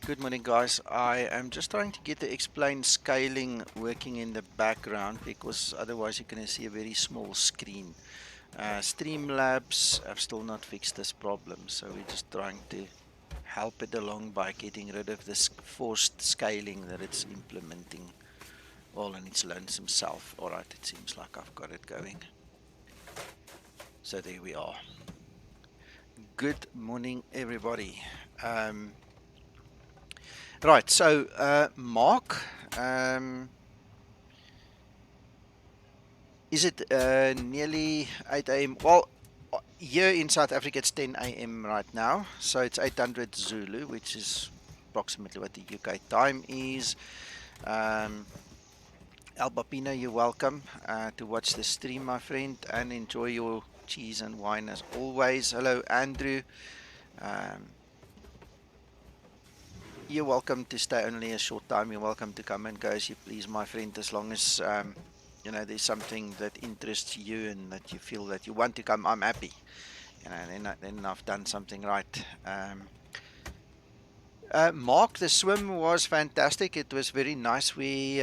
Good morning, guys. I am just trying to get the explain scaling working in the background because otherwise you're going to see a very small screen. Streamlabs have still not fixed this problem, so we're just trying to help it along by getting rid of this forced scaling that it's implementing all in its lonesome self. All right, it seems like I've got it going. So there we are. Good morning, everybody. Um, right, so Mark. Is it nearly 8 a.m.? Well, here in South Africa it's 10 a.m. right now, so it's 800 Zulu, which is approximately what the UK time is. Um, Albapino, you're welcome to watch the stream, my friend, and enjoy your cheese and wine as always. Hello, Andrew. Um, you're welcome to stay only a short time. You're welcome to come and go as you please, my friend, as long as there's something that interests you and that you feel that you want to come. I'm happy. Then I've done something right. Mark, the swim was fantastic. It was very nice. We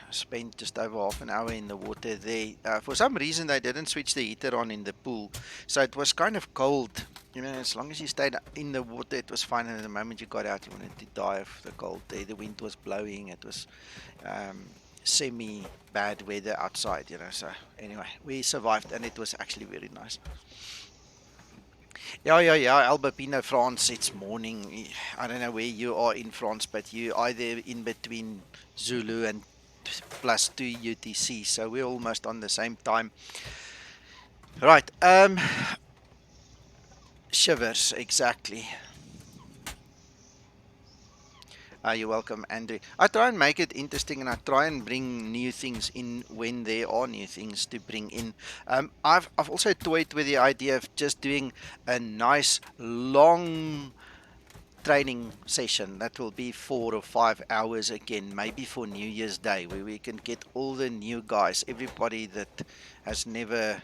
spent just over half an hour in the water there. For some reason, they didn't switch the heater on in the pool, so it was kind of cold. As long as you stayed in the water, it was fine. And the moment you got out, you wanted to die of the cold there. The wind was blowing. It was semi bad weather outside. So anyway, we survived, and it was actually very nice. Yeah, Albapino, France, it's morning. I don't know where you are in France, but you either in between Zulu and +2 UTC, so we're almost on the same time. Right, shivers, exactly. You're welcome, Andrew. I try and make it interesting and I try and bring new things in when there are new things to bring in. I've also toyed with the idea of just doing a nice long training session that will be 4 or 5 hours again, maybe for New Year's Day, where we can get all the new guys, everybody that has never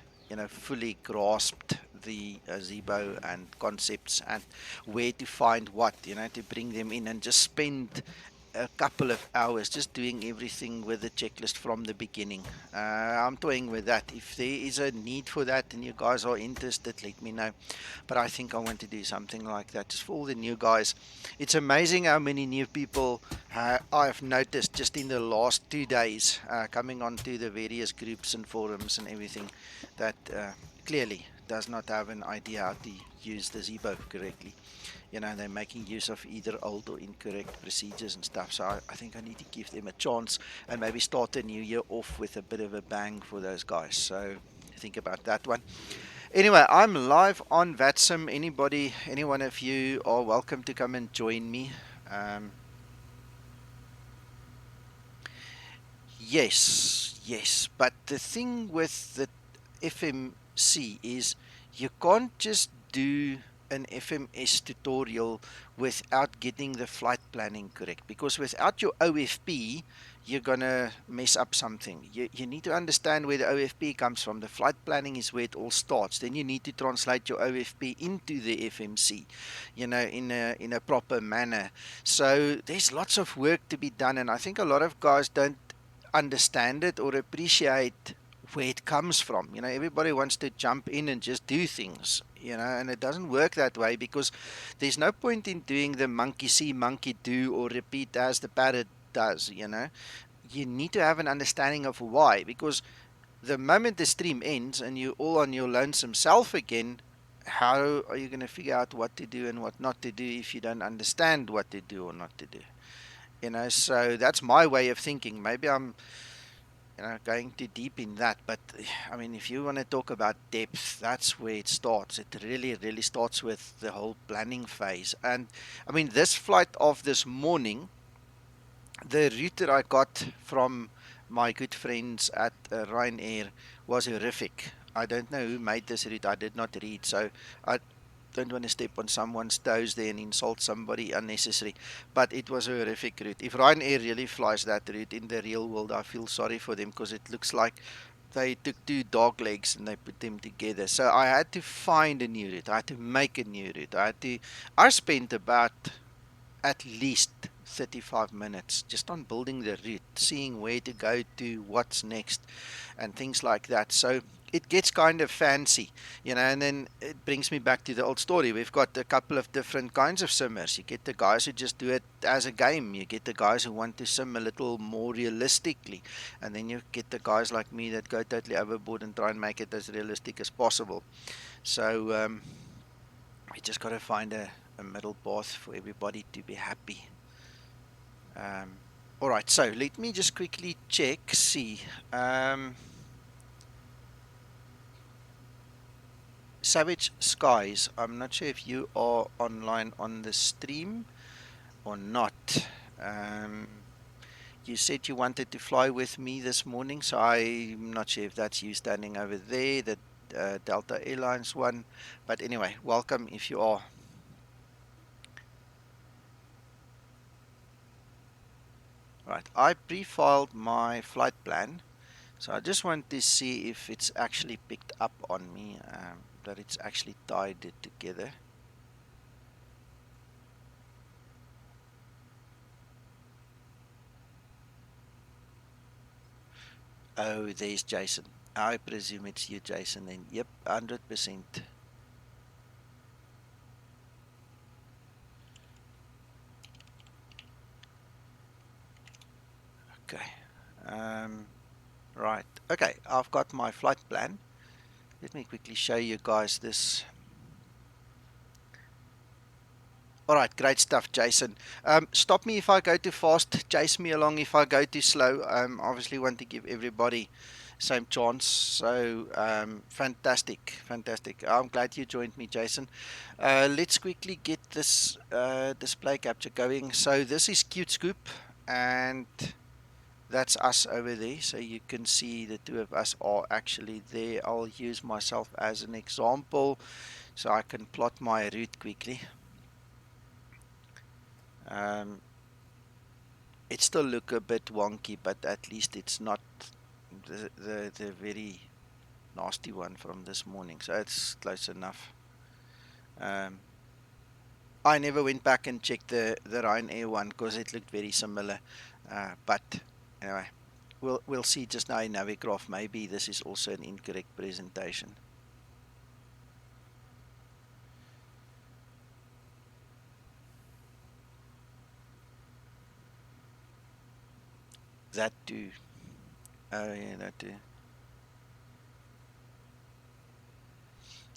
fully grasped the Zibo and concepts and where to find what, to bring them in and just spend a couple of hours just doing everything with the checklist from the beginning. I'm toying with that. If there is a need for that and you guys are interested, let me know. But I think I want to do something like that just for all the new guys. It's amazing how many new people I've noticed just in the last 2 days coming onto the various groups and forums and everything that clearly does not have an idea how to use the Zibo correctly. They're making use of either old or incorrect procedures and stuff. So I think I need to give them a chance and maybe start the new year off with a bit of a bang for those guys. So think about that one. Anyway, I'm live on VATSIM. Any one of you are welcome to come and join me. Yes. But the thing with the FMC is you can't just do an FMS tutorial without getting the flight planning correct, because without your OFP you're gonna mess up something. You need to understand where the OFP comes from. The flight planning is where it all starts. Then you need to translate your OFP into the FMC, in a proper manner. So there's lots of work to be done, and I think a lot of guys don't understand it or appreciate where it comes from. Everybody wants to jump in and just do things, and it doesn't work that way, because there's no point in doing the monkey see, monkey do, or repeat as the parrot does. You need to have an understanding of why, because the moment the stream ends and you're all on your lonesome self again, how are you going to figure out what to do and what not to do if you don't understand what to do or not to do? So that's my way of thinking. Maybe I'm going too deep in that, but I mean, if you want to talk about depth, that's where it starts. It really starts with the whole planning phase. And I mean, this flight of this morning, the route that I got from my good friends at Ryanair was horrific. I don't know who made this route. I did not read, so I don't want to step on someone's toes there and insult somebody unnecessary. But it was a horrific route. If Ryanair really flies that route in the real world, I feel sorry for them, because it looks like they took two dog legs and they put them together. So I had to find a new route. I had to make a new route. I spent about at least 35 minutes just on building the route, seeing where to go to, what's next, and things like that. So it gets kind of fancy, and then it brings me back to the old story. We've got a couple of different kinds of simmers. You get the guys who just do it as a game, you get the guys who want to sim a little more realistically, and then you get the guys like me that go totally overboard and try and make it as realistic as possible. So we just got to find a middle path for everybody to be happy. All right, so let me just quickly see. Savage Skies, I'm not sure if you are online on the stream or not. Um, you said you wanted to fly with me this morning, so I'm not sure if that's you standing over there, the Delta Airlines one. But anyway, welcome if you are. Right, I pre-filed my flight plan, so I just want to see if it's actually picked up on me, that it's actually tied it together. Oh, there's Jason. I presume it's you, Jason, then. Yep, 100%. Okay. Right. Okay, I've got my flight plan. Let me quickly show you guys this. All right, great stuff, Jason. Stop me if I go too fast. Chase me along if I go too slow. Obviously want to give everybody same chance. So fantastic, fantastic. I'm glad you joined me, Jason. Let's quickly get this display capture going. So this is Cute Scoop, and that's us over there. So you can see the two of us are actually there. I'll use myself as an example so I can plot my route quickly. It still look a bit wonky, but at least it's not the very nasty one from this morning, so it's close enough. I never went back and checked the Ryanair one because it looked very similar, but anyway, we'll see just now in Navigraph. Maybe this is also an incorrect presentation. That too. Oh yeah, that too.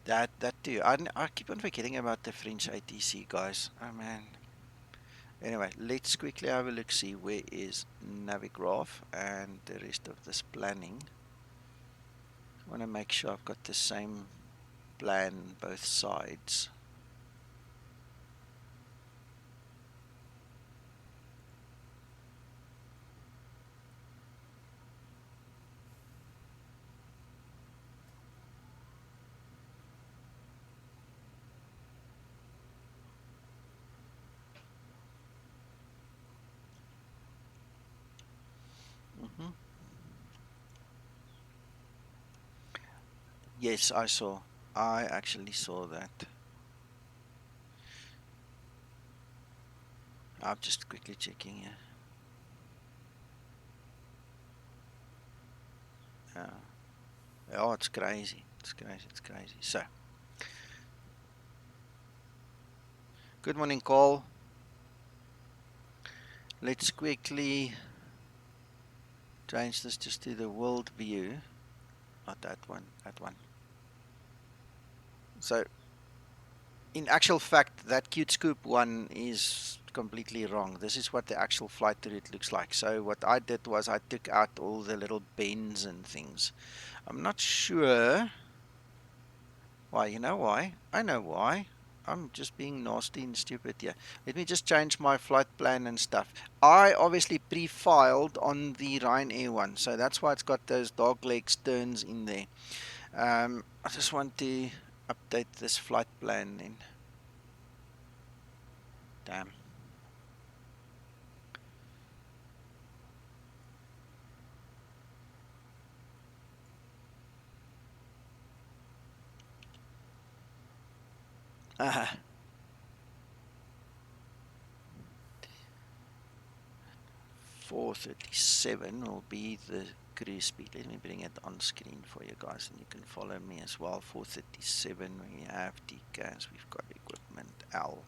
That too. I keep on forgetting about the French ATC guys. Oh man. Anyway, let's quickly have a look, see where is Navigraph and the rest of this planning. I want to make sure I've got the same plan both sides. Mm-hmm. Yes, I saw. I actually saw that. I'm just quickly checking here. Oh, it's crazy. It's crazy. It's crazy. So, good morning, Cole. Let's quickly change this just to the world view. Not that one. That one. So, in actual fact, that Cute Scoop one is completely wrong. This is what the actual flight route looks like. So what I did was I took out all the little bends and things. I'm not sure why. You know why? I know why. I'm just being nasty and stupid here. Let me just change my flight plan and stuff. I obviously pre-filed on the Ryanair one, so that's why it's got those dog legs turns in there. I just want to update this flight plan then. Damn. 4:37 will be the cruise speed. Let me bring it on screen for you guys and you can follow me as well. 4:37, we have decals, we've got equipment L,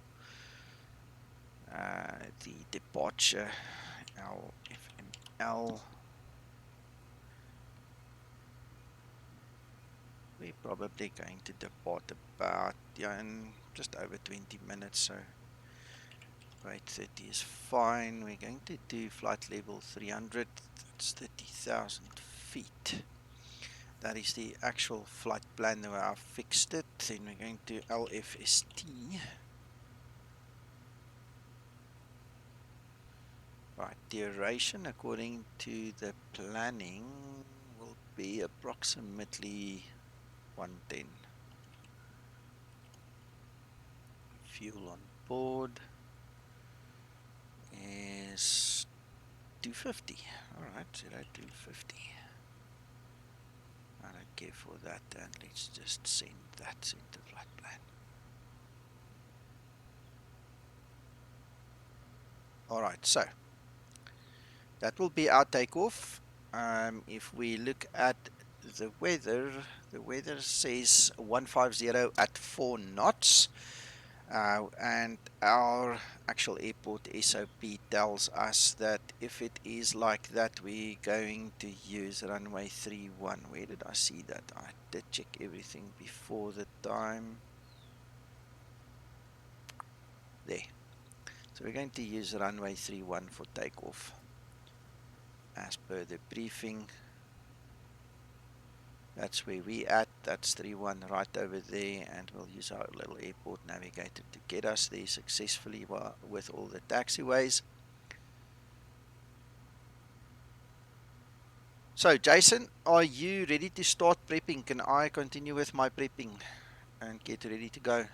the departure LFML. We're probably going to depart about in just over 20 minutes, so 8:30 is fine. We're going to do flight level 300, that's 30,000 feet. That is the actual flight plan where I've fixed it. Then we're going to LFST. Right, duration according to the planning will be approximately 110. Fuel on board is 250. Alright, 250. I don't care for that, and let's just send that into flight plan. Alright, so that will be our takeoff. If we look at the weather says 150 at 4 knots. And our actual airport SOP tells us that if it is like that, we're going to use runway 31. Where did I see that? I did check everything before the time. There. So we're going to use runway 31 for takeoff as per the briefing. That's where we at. That's 31 right over there, and we'll use our little airport navigator to get us there successfully with all the taxiways. So Jason, are you ready to start prepping? Can I continue with my prepping and get ready to go?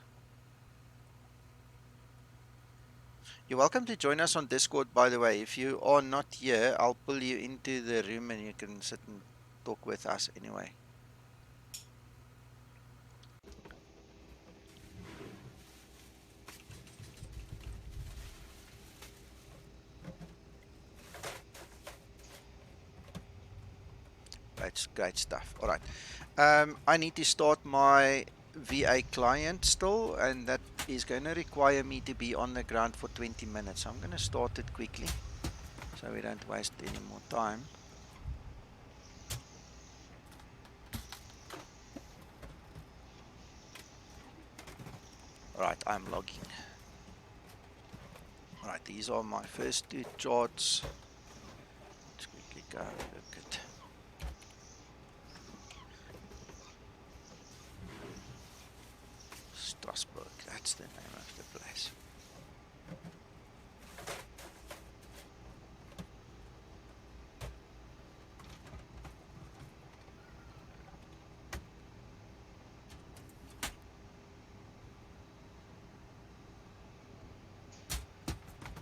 You're welcome to join us on Discord, by the way. If you are not here, I'll pull you into the room and you can sit and talk with us anyway. That's great stuff. All right. I need to start my VA client still, and that is going to require me to be on the ground for 20 minutes. So I'm going to start it quickly so we don't waste any more time. Alright, I'm logging. Alright, these are my first two charts. Let's quickly go look at Strasbourg. That's the name of the place.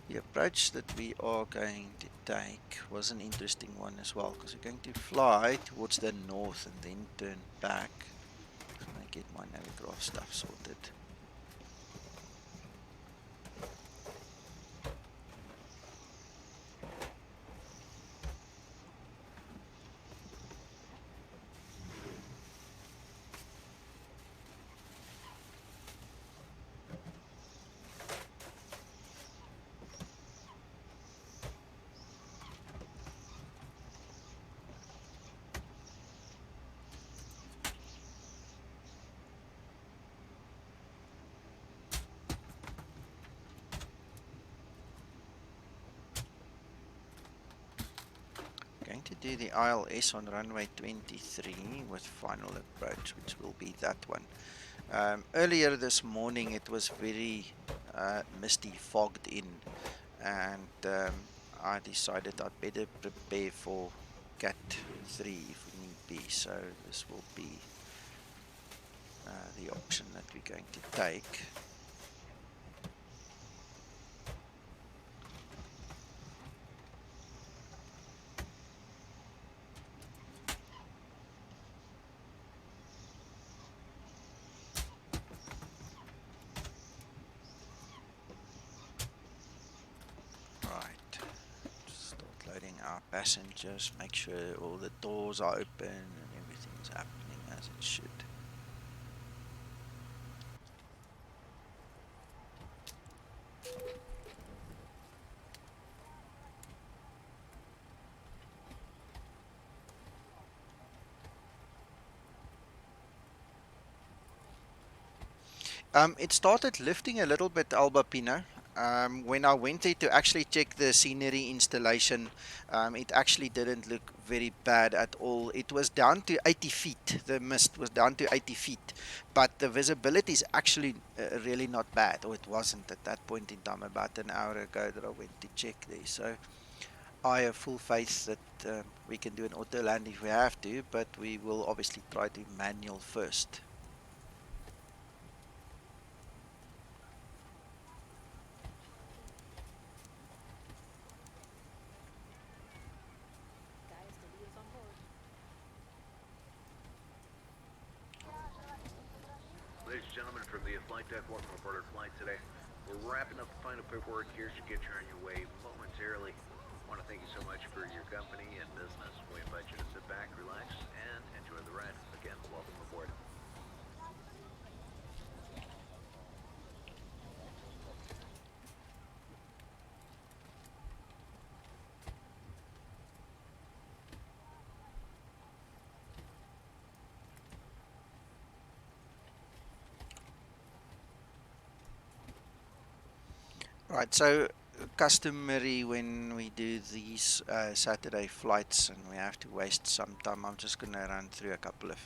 The approach that we are going to take was an interesting one as well, because we're going to fly towards the north and then turn back. I'm going to get my navigraph stuff sorted. Going to do the ILS on runway 23 with final approach, which will be that one. Earlier this morning it was very misty, fogged in, and I decided I'd better prepare for Cat 3 if we need be, so this will be the option that we're going to take. our passengers, make sure all the doors are open and everything's happening as it should. It started lifting a little bit, Albapino. When I went there to actually check the scenery installation, it actually didn't look very bad at all. It was down to 80 feet. The mist was down to 80 feet, but the visibility is actually really not bad, or it wasn't at that point in time, about an hour ago that I went to check there. So I have full faith that we can do an auto land if we have to, but we will obviously try to manual first. Ladies and gentlemen, from the flight deck, welcome aboard our flight today. We're wrapping up the final paperwork here to get you on your way momentarily. I want to thank you so much for your company and business. We invite you to sit back, relax, and enjoy the ride. Again, welcome aboard. Right, so customary when we do these Saturday flights and we have to waste some time, I'm just going to run through a couple of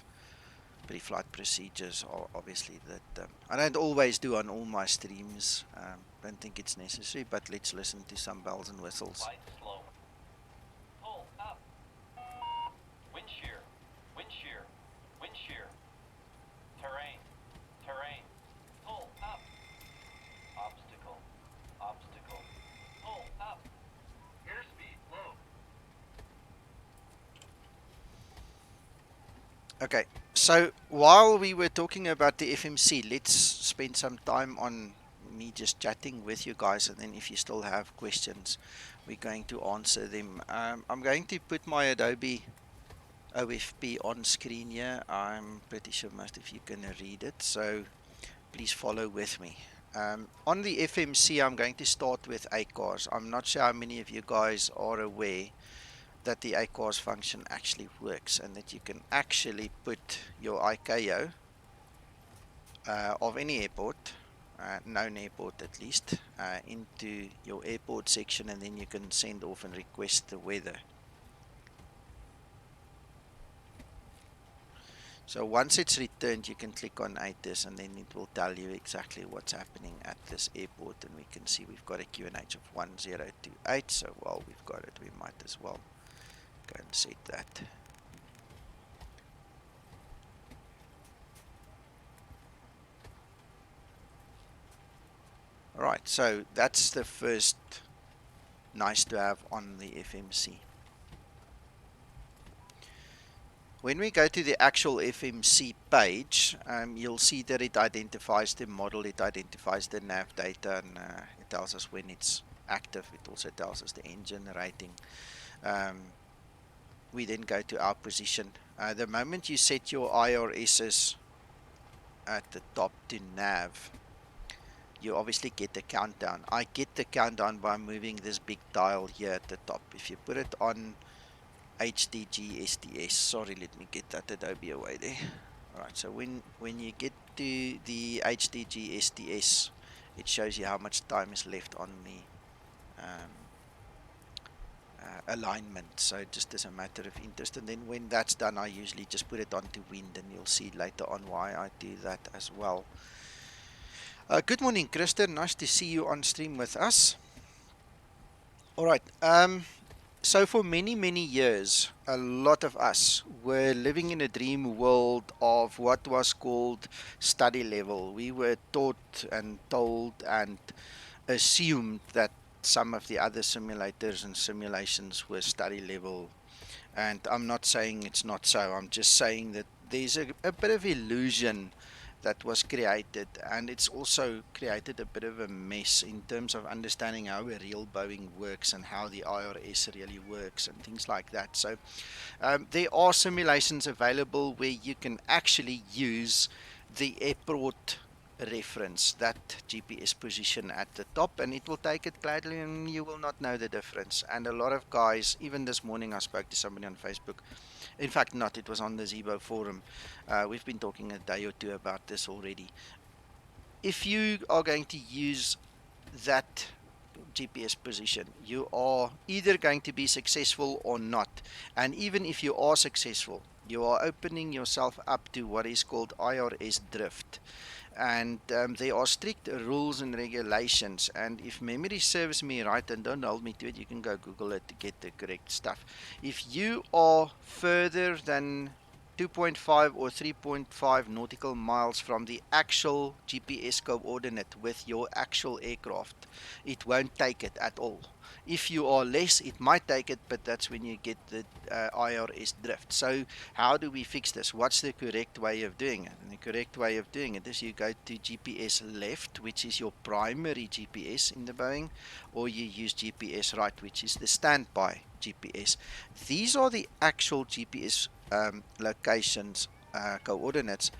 pre-flight procedures, obviously, that I don't always do on all my streams. Don't think it's necessary, but let's listen to some bells and whistles. Flight slow. Pull up. Wind shear. Wind shear. Wind shear. Terrain. Terrain. Pull up. Obstacle. Obstacle. Pull up. Airspeed low. Okay, so while we were talking about the FMC, let's spend some time on me just chatting with you guys, and then if you still have questions, we're going to answer them. I'm going to put my Adobe OFP on screen here. I'm pretty sure most of you can read it, so please follow with me. On the FMC, I'm going to start with ACARS. I'm not sure how many of you guys are aware that the ACARS function actually works, and that you can actually put your ICAO of any airport, known airport at least, into your airport section, and then you can send off and request the weather. So once it's returned, you can click on ATIS, and then it will tell you exactly what's happening at this airport, and we can see we've got a QNH of 1028, so while we've got it, we might as well go and set that. Alright, so that's the first nice to have on the FMC. When we go to the actual FMC page, you'll see that it identifies the model, it identifies the nav data, and it tells us when it's active. It also tells us the engine rating. We then go to our position. The moment you set your IRSs at the top to nav, you obviously get the countdown. I get the countdown by moving this big dial here at the top. If you put it on HDG STS, sorry, let me get that Adobe away there. Alright, so when you get to the HDG STS, it shows you how much time is left on the alignment, so just as a matter of interest. And then when that's done, I usually just put it onto wind, and you'll see later on why I do that as well. Good morning, Kristen, nice to see you on stream with us. Alright, so for many years, a lot of us were living in a dream world of what was called study level. We were taught and told and assumed that some of the other simulators and simulations were study level. And I'm not saying it's not so. I'm just saying that there's a bit of illusion that was created, and it's also created a bit of a mess in terms of understanding how a real Boeing works and how the IRS really works and things like that. So there are simulations available where you can actually use the airport reference, that GPS position at the top, and it will take it gladly and you will not know the difference. And a lot of guys, even this morning I spoke to somebody on Facebook, in fact not, it was on the Zibo forum, we've been talking a day or two about this already. If you are going to use that GPS position, you are either going to be successful or not. And even if you are successful, you are opening yourself up to what is called IRS drift. And there are strict rules and regulations. And if memory serves me right, and don't hold me to it, you can go Google it to get the correct stuff. If you are further than 2.5 or 3.5 nautical miles from the actual GPS coordinate with your actual aircraft, it won't take it at all. If you are less, it might take it, but that's when you get the IRS drift. So how do we fix this? What's the correct way of doing it? And the correct way of doing it is you go to GPS left, which is your primary GPS in the Boeing, or you use GPS right, which is the standby GPS. These are the actual GPS locations, coordinates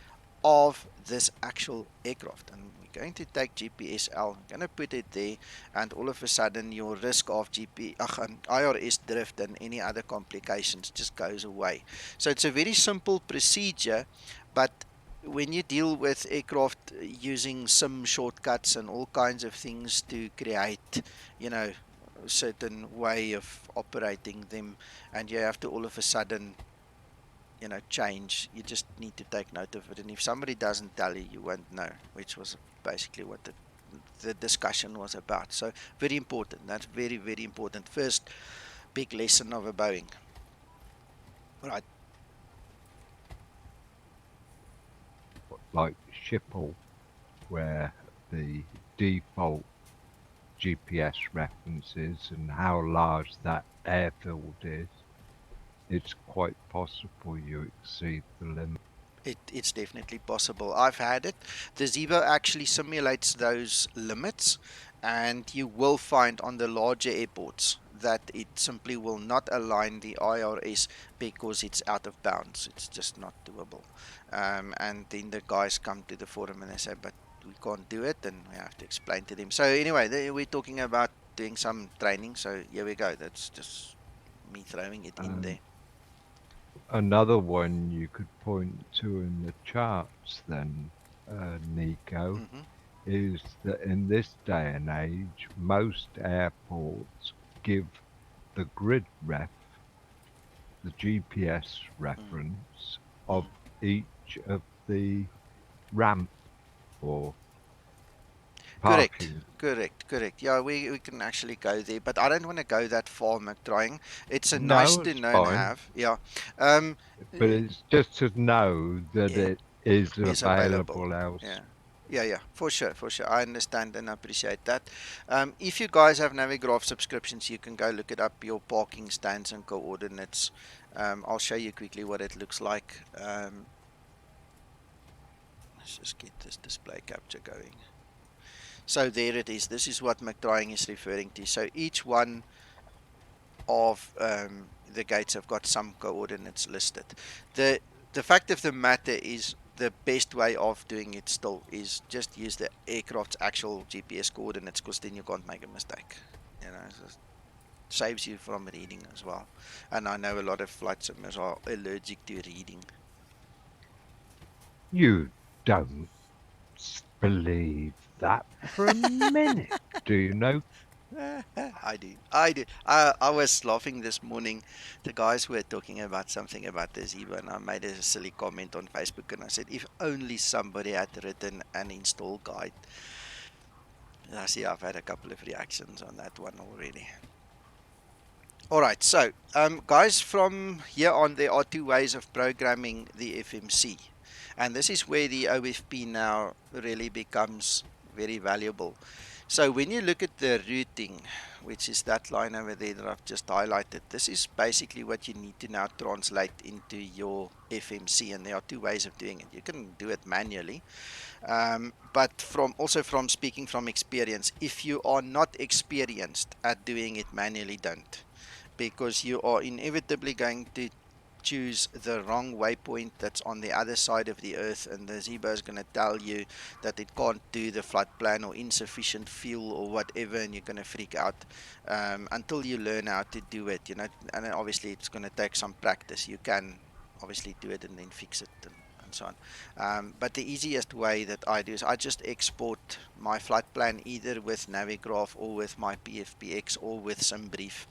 of this actual aircraft. And we're going to take GPSL, I'm going to put it there, and all of a sudden your risk of IRS drift and any other complications just goes away. So it's a very simple procedure, but when you deal with aircraft using some shortcuts and all kinds of things to create, you know, a certain way of operating them, and you have to all of a sudden, you know, change, you just need to take note of it. And if somebody doesn't tell you, you won't know, which was basically what the discussion was about. So very important. That's very, very important. First big lesson of a Boeing. Right. Like Schiphol, where the default GPS references and how large that airfield is, it's quite possible you exceed the limit. It's definitely possible. I've had it. The Zibo actually simulates those limits, and you will find on the larger airports that it simply will not align the IRS because it's out of bounds. It's just not doable. And then the guys come to the forum and they say, but we can't do it, and we have to explain to them. So anyway, we're talking about doing some training. So here we go. That's just me throwing it in there. Another one you could point to in the charts then, Nico, is that in this day and age, most airports give the grid ref, the GPS reference of each of the ramp or parking. Correct. Yeah, we can actually go there, but I don't want to go that far, McDrying. It's a nice No, to it's know and fine. have. Yeah. But it's just to know that Yeah, it is is available. available else. Yeah, for sure. I understand and appreciate that. If you guys have Navigraph subscriptions, you can go look it up, your parking stands and coordinates. I'll show you quickly what it looks like. Let's just get this display capture going. So there it is. This is what McDrying is referring to. So each one of the gates have got some coordinates listed. The fact of the matter is the best way of doing it still is just use the aircraft's actual GPS coordinates, because then you can't make a mistake. You know, it saves you from reading as well. And I know a lot of flight simmers are allergic to reading. You don't believe that for a minute, do you know? I do. I was laughing this morning. The guys were talking about something about the Zibo, and I made a silly comment on Facebook, and I said, if only somebody had written an install guide. I see I've had a couple of reactions on that one already. All right, so guys, from here on, there are two ways of programming the FMC, and this is where the OFP now really becomes very valuable. So when you look at the routing, which is that line over there that I've just highlighted, this is basically what you need to now translate into your FMC, and there are two ways of doing it. You can do it manually, but from speaking from experience, if you are not experienced at doing it manually, don't, because you are inevitably going to choose the wrong waypoint that's on the other side of the earth, and the Zibo is going to tell you that it can't do the flight plan or insufficient fuel or whatever, and you're going to freak out until you learn how to do it, and then obviously it's going to take some practice. You can obviously do it and then fix it and so on, but the easiest way that I do is I just export my flight plan either with Navigraph or with my PFPX or with SimBrief,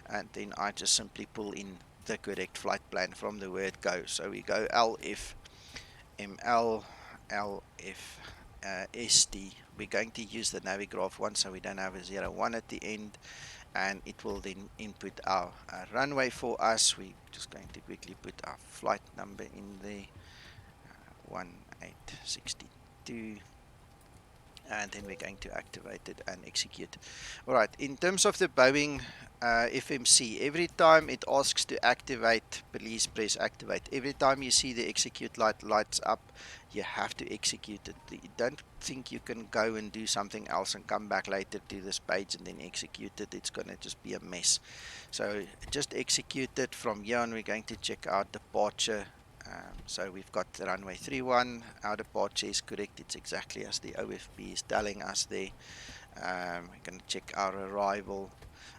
and then I just simply pull in the correct flight plan from the word go. So we go LFML, LFST. We're going to use the Navigraph one so we don't have a 01 at the end, and it will then input our runway for us. We're just going to quickly put our flight number in there, 1862. And then we're going to activate it and execute. All right, in terms of the Boeing FMC, every time it asks to activate, please press activate. Every time you see the execute light lights up, you have to execute it. You don't think you can go and do something else and come back later to this page and then execute it. It's going to just be a mess. So just execute it. From here on, we're going to check out departure. So we've got the runway 31, our departure is correct, it's exactly as the OFB is telling us there. We're going to check our arrival,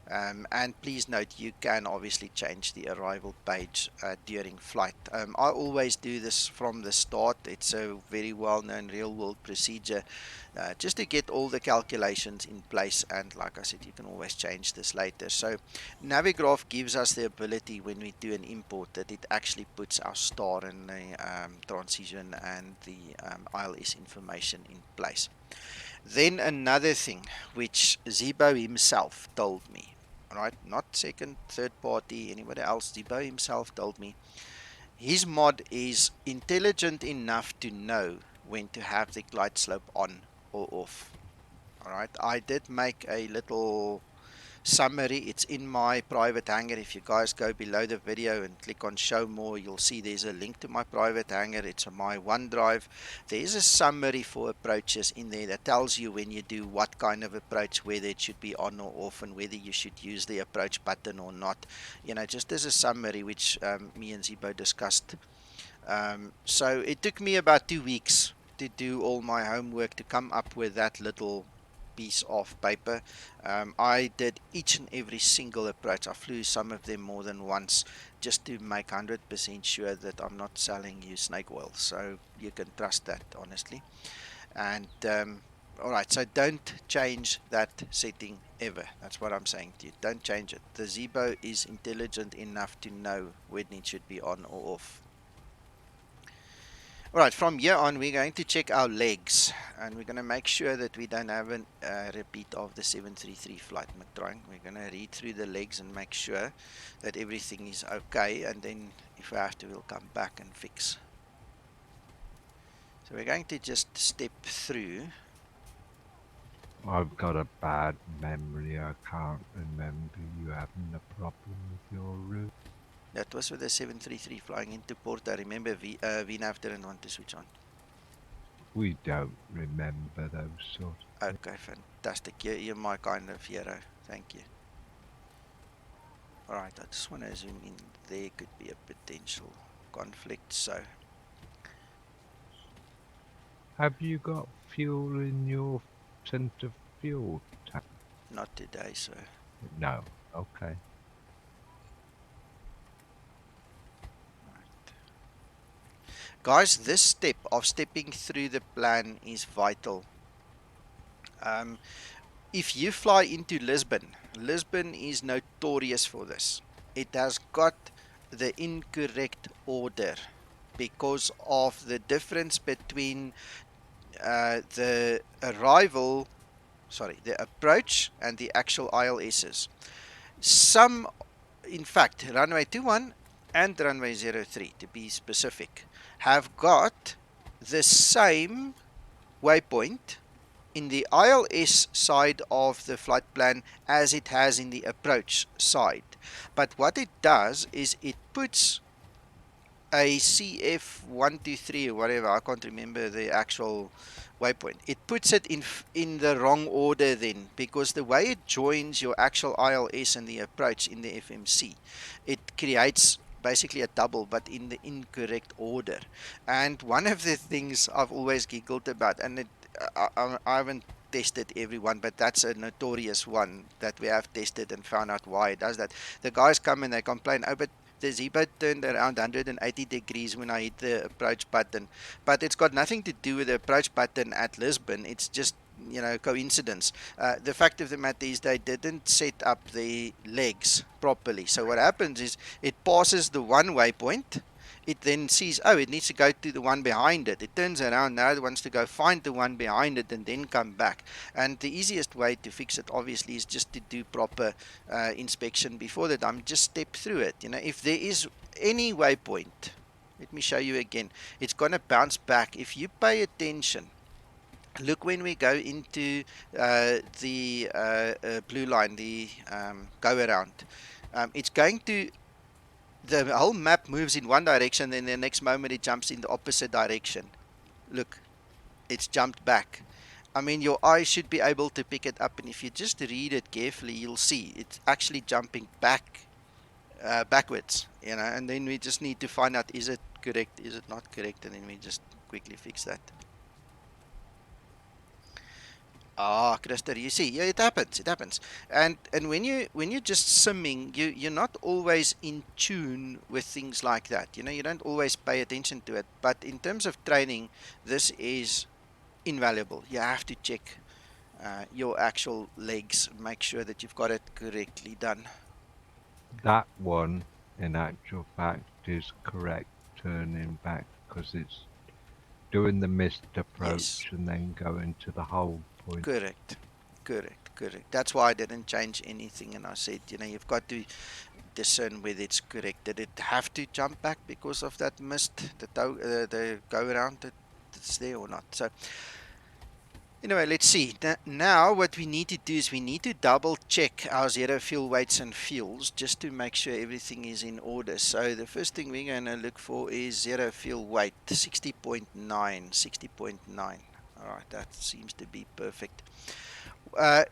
and please note you can obviously change the arrival page during flight. I always do this from the start. It's a very well known real world procedure, just to get all the calculations in place, and like I said, you can always change this later. So Navigraph gives us the ability when we do an import that it actually puts our star and the transition and the ILS information in place. Then another thing which Zibo himself told me, right? Not second, third party, anybody else. Zibo himself told me his mod is intelligent enough to know when to have the glide slope on or off. All right, I did make a little summary. It's in my private hangar. If you guys go below the video and click on show more, you'll see there's a link to my private hangar. It's on my OneDrive. There's a summary for approaches in there that tells you when you do what kind of approach, whether it should be on or off, and whether you should use the approach button or not, just as a summary, which me and Zibo discussed. So it took me about 2 weeks to do all my homework to come up with that little piece of paper. I did each and every single approach. I flew some of them more than once just to make 100% sure that I'm not selling you snake oil. So you can trust that, honestly. And alright, so don't change that setting ever. That's what I'm saying to you. Don't change it. The Zibo is intelligent enough to know when it should be on or off. Alright, from here on we're going to check our legs, and we're going to make sure that we don't have a repeat of the 733 flight MADRA. We're going to read through the legs and make sure that everything is okay, and then if we have to, we'll come back and fix. So we're going to just step through. I've got a bad memory. I can't remember you having a problem with your route. That was with the 733 flying into port. I remember VNAV didn't want to switch on. We don't remember those sort of Okay, fantastic. You're my kind of hero. Thank you. Alright, I just want to zoom in. There could be a potential conflict, so. Have you got fuel in your center fuel tank? Not today, sir. No. Okay. Guys, this step of stepping through the plan is vital. If you fly into Lisbon, Lisbon is notorious for this. It has got the incorrect order because of the difference between the approach and the actual ILSs. Some, in fact, runway 21 and runway 03, to be specific, have got the same waypoint, in the ILS side of the flight plan as it has in the approach side. But what it does is it puts a CF123 or whatever, I can't remember the actual waypoint. It puts it in the wrong order then, because the way it joins your actual ILS and the approach in the FMC, it creates basically a double but in the incorrect order. And one of the things I've always giggled about, and I haven't tested everyone, but that's a notorious one that we have tested and found out why it does that. The guys come and they complain, oh, but the Zibo turned around 180 degrees when I hit the approach button. But it's got nothing to do with the approach button at Lisbon. It's just, coincidence. The fact of the matter is they didn't set up the legs properly. So what happens is it passes the one waypoint. It then sees, oh, it needs to go to the one behind it. It turns around, now it wants to go find the one behind it and then come back. And the easiest way to fix it, obviously, is just to do proper inspection before the time. Just step through it. If there is any waypoint, let me show you again. It's going to bounce back. If you pay attention, look when we go into the blue line, the go around. It's going to, the whole map moves in one direction, then the next moment it jumps in the opposite direction. Look, it's jumped back. I mean, your eye should be able to pick it up, and if you just read it carefully, you'll see it's actually jumping backwards, and then we just need to find out, is it correct, is it not correct, and then we just quickly fix that. Ah, Christer, you see, yeah, it happens. And when you're just simming, you're not always in tune with things like that. You don't always pay attention to it. But in terms of training, this is invaluable. You have to check your actual legs, make sure that you've got it correctly done. That one, in actual fact, is correct, turning back, because it's doing the missed Yes, approach and then going to the hold point. correct. That's why I didn't change anything, and I said, you've got to discern whether it's correct. Did it have to jump back because of that mist, the go around that's there or not? So anyway, let's see. Now what we need to do is we need to double check our zero fuel weights and fuels just to make sure everything is in order. So the first thing we're going to look for is zero fuel weight, 60.9, 60.9. All right, that seems to be perfect.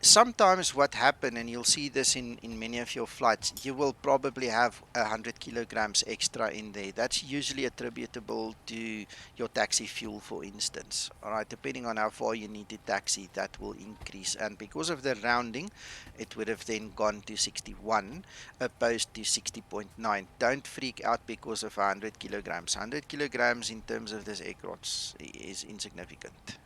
Sometimes what happen, and you'll see this in many of your flights, you will probably have 100 kilograms extra in there. That's usually attributable to your taxi fuel, for instance. All right, depending on how far you need to taxi, that will increase. And because of the rounding, it would have then gone to 61 opposed to 60.9. Don't freak out because of 100 kilograms. 100 kilograms in terms of this aircraft is insignificant.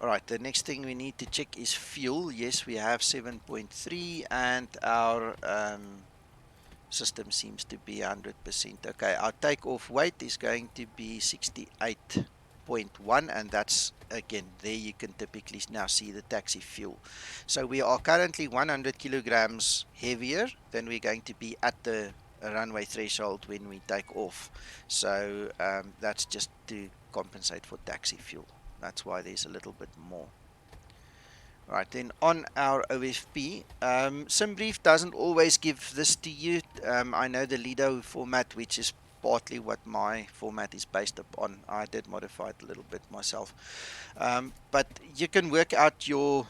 Alright, the next thing we need to check is fuel. Yes, we have 7.3 and our system seems to be 100%. Okay, our takeoff weight is going to be 68.1, and that's, again, there you can typically now see the taxi fuel. So we are currently 100 kilograms heavier than we're going to be at the runway threshold when we take off. So that's just to compensate for taxi fuel. That's why there's a little bit more. Right, then on our OFP, SimBrief doesn't always give this to you. I know the Lido format, which is partly what my format is based upon. I did modify it a little bit myself. But you can work out your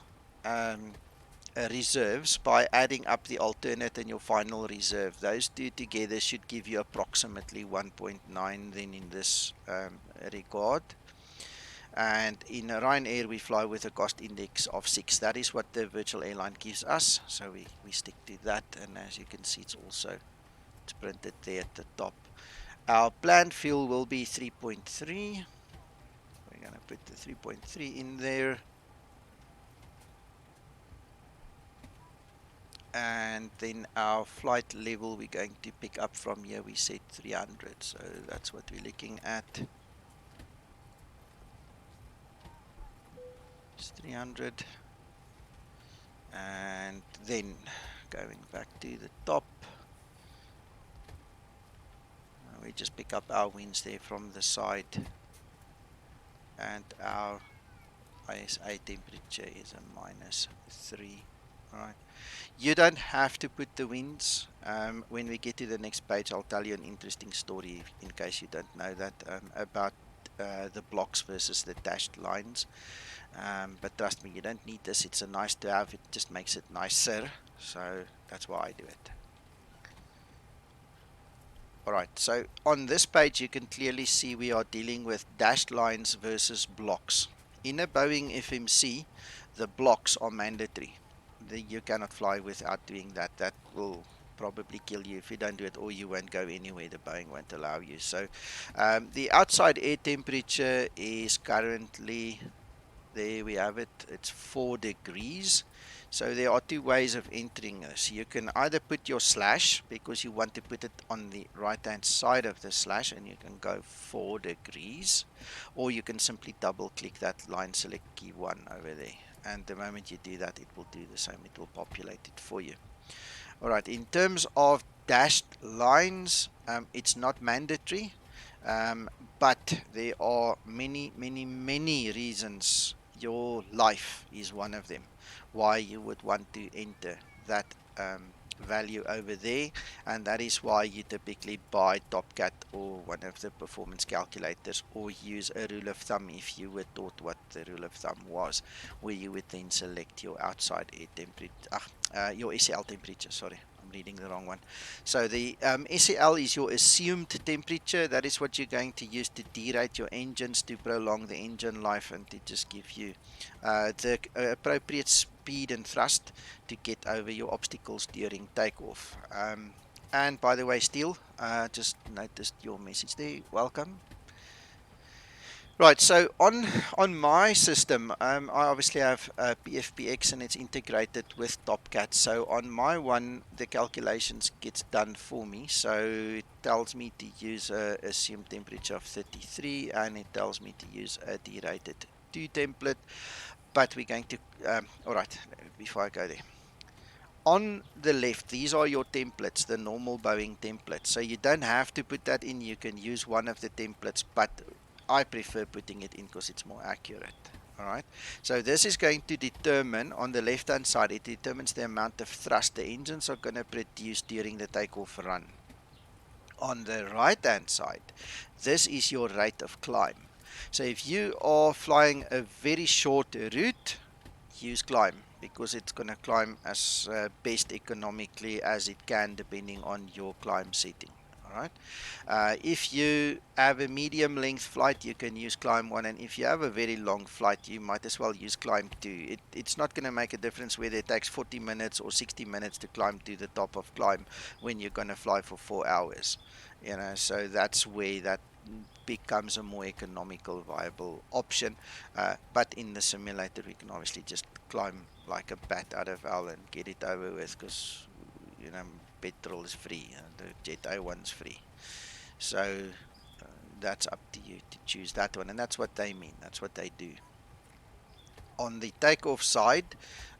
reserves by adding up the alternate and your final reserve. Those two together should give you approximately 1.9 then in this regard. And in Ryanair, we fly with a cost index of 6. That is what the virtual airline gives us. So we stick to that. And as you can see, it's printed there at the top. Our planned fuel will be 3.3. We're going to put the 3.3 in there. And then our flight level, we're going to pick up from here. We said 300. So that's what we're looking at. It's 300. And then going back to the top, we just pick up our winds there from the side. and our ISA temperature is a -3. Alright. You don't have to put the winds. When we get to the next page, I'll tell you an interesting story in case you don't know that about the blocks versus the dashed lines. But trust me, you don't need this. It's a nice to have. It just makes it nicer. So that's why I do it. Alright, so on this page you can clearly see we are dealing with dashed lines versus blocks. In a Boeing FMC, the blocks are mandatory. You cannot fly without doing that. That will probably kill you if you don't do it, or you won't go anywhere. The Boeing won't allow you. So the outside air temperature is currently, there we have it, it's 4 degrees. So there are two ways of entering this. You can either put your slash, because you want to put it on the right hand side of the slash, and you can go 4 degrees, or you can simply double click that line, select key 1 over there, and the moment you do that, it will do the same. It will populate it for you. Alright, in terms of dashed lines, it's not mandatory, but there are many reasons. Your life is one of them, why you would want to enter that value over there, and that is why you typically buy TopCat or one of the performance calculators, or use a rule of thumb if you were taught what the rule of thumb was, where you would then select your outside air temperature, your SEL temperature, sorry, I'm reading the wrong one. So the SEL is your assumed temperature. That is what you're going to use to derate your engines, to prolong the engine life, and to just give you the appropriate speed and thrust to get over your obstacles during takeoff. And by the way, Steel, just noticed your message there. Welcome. Right, so on my system, I obviously have PFPX and it's integrated with TopCat. So on my one, the calculations gets done for me. So it tells me to use a assumed temperature of 33, and it tells me to use a derated 2 template. But we're going to, all right, before I go there. On the left, these are your templates, the normal Boeing templates. So you don't have to put that in. You can use one of the templates, but I prefer putting it in because it's more accurate. All right. So this is going to determine, on the left-hand side, it determines the amount of thrust the engines are going to produce during the takeoff run. On the right-hand side, this is your rate of climb. So if you are flying a very short route, use climb, because it's going to climb as best economically as it can, depending on your climb setting. All right. If you have a medium length flight, you can use climb 1, and if you have a very long flight, you might as well use climb 2. It's not going to make a difference whether it takes 40 minutes or 60 minutes to climb to the top of climb when you're going to fly for 4 hours. So that's where that becomes a more economical, viable option. But in the simulator, we can obviously just climb like a bat out of hell and get it over with, because petrol is free and the Jet A1 is free. So that's up to you to choose that one, and that's what they mean. That's what they do. On the takeoff side,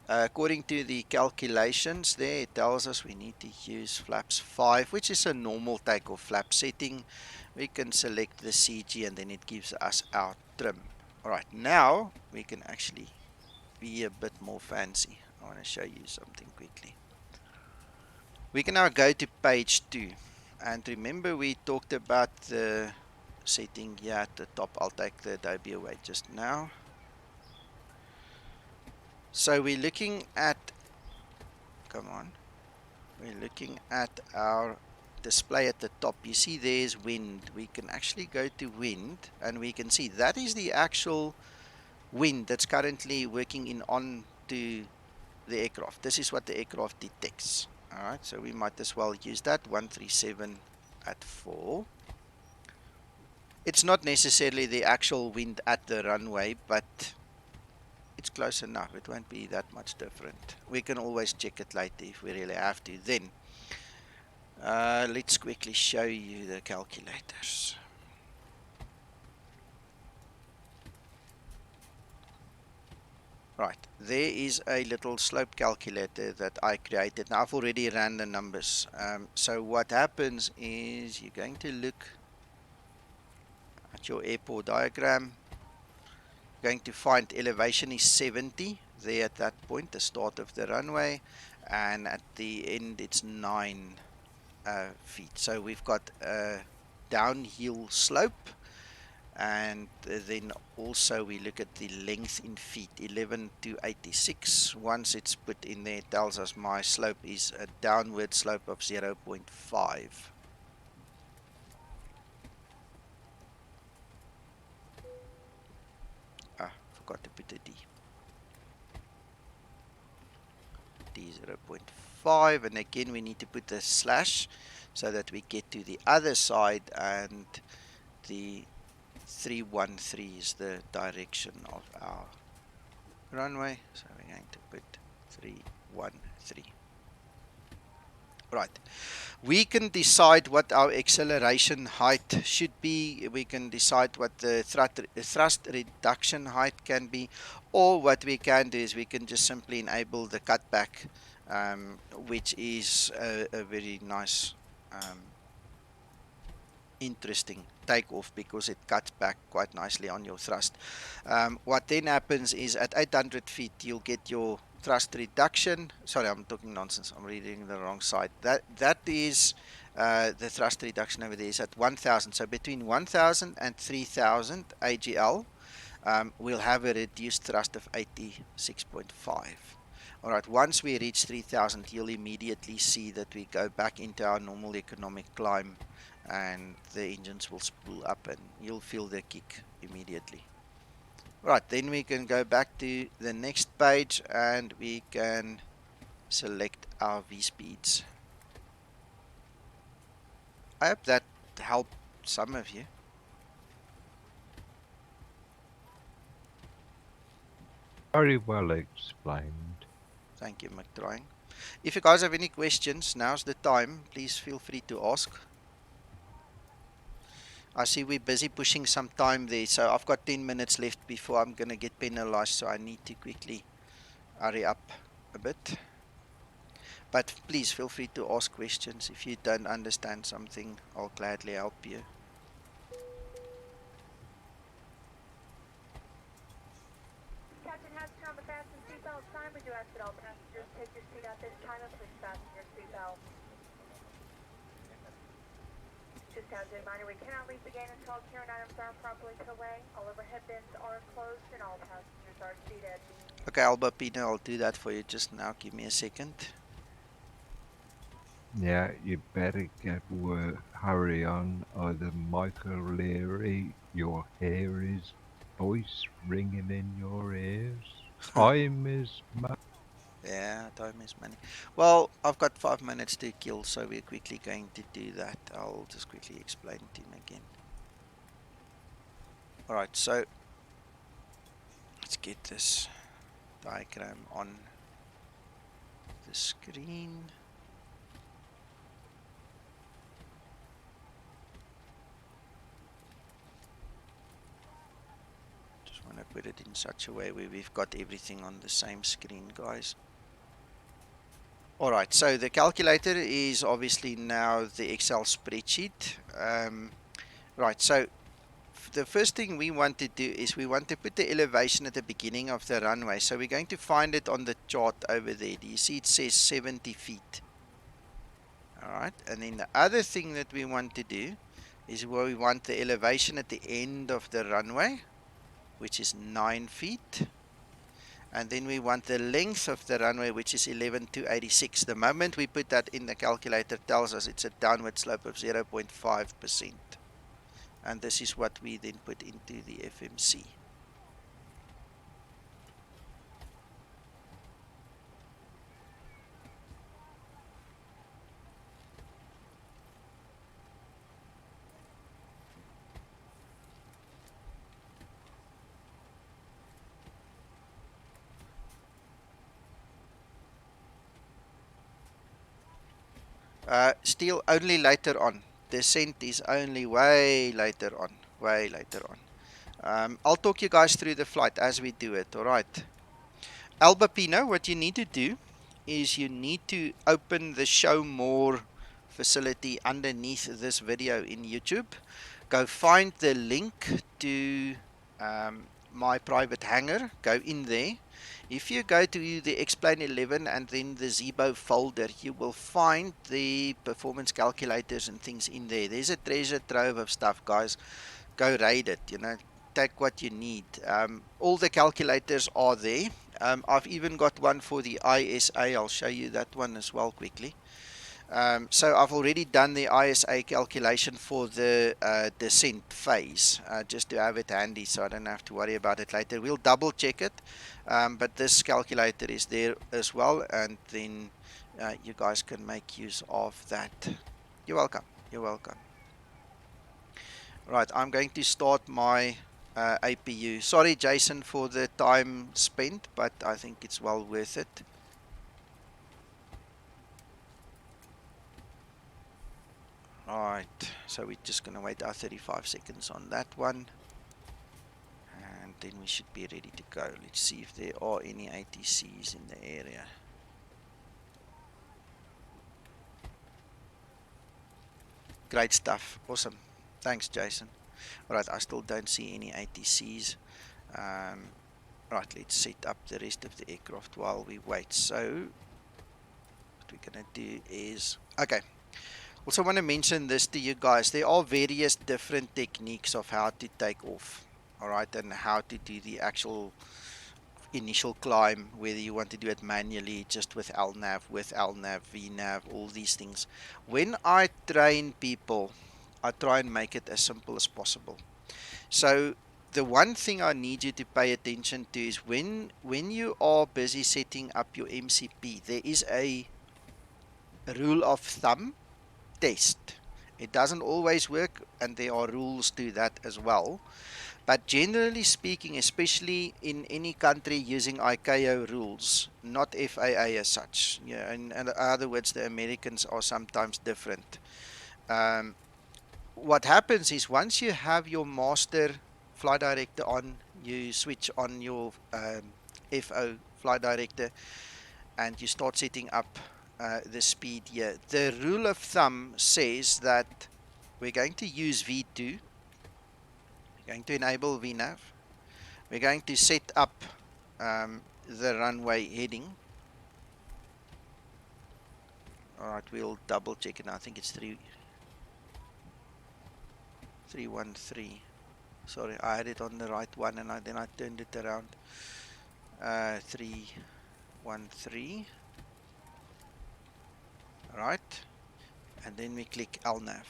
according to the calculations there, it tells us we need to use flaps 5, which is a normal takeoff flap setting. We can select the CG, and then it gives us our trim. Alright, now we can actually be a bit more fancy. I want to show you something quickly. We can now go to page 2. And remember, we talked about the setting here at the top. I'll take the Adobe away just now. So we're looking at, come on, we're looking at our display at the top. You see there's wind. We can actually go to wind, and we can see that is the actual wind that's currently working in onto the aircraft. This is what the aircraft detects. Alright, so we might as well use that 137 at 4. It's not necessarily the actual wind at the runway, but it's close enough. It won't be that much different. We can always check it later if we really have to. Then let's quickly show you the calculators. Right, there is a little slope calculator that I created. Now I've already ran the numbers. So what happens is you're going to look at your airport diagram. going to find elevation is 70 there at that point, the start of the runway, and at the end it's 9 feet. So we've got a downhill slope, and then also we look at the length in feet, 11 to 86. Once it's put in there, it tells us my slope is a downward slope of 0.5. Forgot to put a D. D 0.5, and again we need to put a slash so that we get to the other side, and the 313 is the direction of our runway, so we're going to put 313. Right, we can decide what our acceleration height should be, we can decide what the thrust reduction height can be, or what we can do is we can just simply enable the cutback, which is a very nice interesting takeoff, because it cuts back quite nicely on your thrust. What then happens is at 800 feet you'll get your thrust reduction. Sorry, I'm talking nonsense, I'm reading the wrong side. That is the thrust reduction over there is at 1000. So between 1000 and 3000 AGL, we'll have a reduced thrust of 86.5. Alright, once we reach 3000, you'll immediately see that we go back into our normal economic climb, and the engines will spool up and you'll feel the kick immediately. Right, then we can go back to the next page and we can select our V-speeds. I hope that helped some of you. Very well explained. Thank you, McDrying. If you guys have any questions, now's the time. Please feel free to ask. I see we're busy pushing some time there, so I've got 10 minutes left before I'm going to get penalized, so I need to quickly hurry up a bit. But please feel free to ask questions. If you don't understand something, I'll gladly help you. Captain has to on the fasten seatbelt sign. We do ask that all passengers take your seat at this time and please fasten your seatbelt. Just as a reminder, we cannot leave the gate until all carrying items are properly put away. All overhead bins are closed and all passengers are seated. Okay, Albapina, I'll do that for you just now. Give me a second. Yeah, you better get work. Hurry on, either Michael Leary, your hair is voice ringing in your ears. Time is money. Yeah, time is money. Well, I've got 5 minutes to kill, so we're quickly going to do that. I'll just quickly explain to him again. Alright, so let's get this diagram on the screen. Just want to put it in such a way where we've got everything on the same screen, guys. Alright, so the calculator is obviously now the Excel spreadsheet. Right, so the first thing we want to do is we want to put the elevation at the beginning of the runway. So we're going to find it on the chart over there. Do you see it says 70 feet? Alright, and then the other thing that we want to do is where we want the elevation at the end of the runway, which is 9 feet. And then we want the length of the runway, which is 11 to 86. The moment we put that in, the calculator tells us it's a downward slope of 0.5%. And this is what we then put into the FMC. Still only later on. Descent is only way later on. Way later on. I'll talk you guys through the flight as we do it. Alright. Albapino, what you need to do is you need to open the show more facility underneath this video in YouTube. Go find the link to my private hangar, go in there. If you go to the Explain 11 and then the Zibo folder, you will find the performance calculators and things in there. There's a treasure trove of stuff, guys. Go raid it, take what you need. All the calculators are there. I've even got one for the ISA. I'll show you that one as well quickly. So I've already done the ISA calculation for the descent phase, just to have it handy so I don't have to worry about it later. We'll double check it, but this calculator is there as well, and then you guys can make use of that. You're welcome. You're welcome. Right, I'm going to start my APU. Sorry, Jason, for the time spent, but I think it's well worth it. Right, so we're just going to wait our 35 seconds on that one. And then we should be ready to go. Let's see if there are any ATCs in the area. Great stuff. Awesome. Thanks, Jason. Alright, I still don't see any ATCs. Right, let's set up the rest of the aircraft while we wait. So, what we're going to do is... Okay. Also want to mention this to you guys. There are various different techniques of how to take off. Alright, and how to do the actual initial climb, whether you want to do it manually, just with LNAV, with LNAV, VNAV, all these things. When I train people, I try and make it as simple as possible. So the one thing I need you to pay attention to is when you are busy setting up your MCP, there is a rule of thumb test. It doesn't always work, and there are rules to that as well. But generally speaking, especially in any country using ICAO rules, not FAA as such. Yeah, in other words, the Americans are sometimes different. What happens is once you have your master flight director on, you switch on your FO flight director, and you start setting up the speed here. The rule of thumb says that we're going to use V2. We're going to enable VNAV. We're going to set up the runway heading. Alright, we'll double check it. I think it's 313. Sorry, I had it on the right one and then I turned it around. 313. Alright, and then we click LNAV.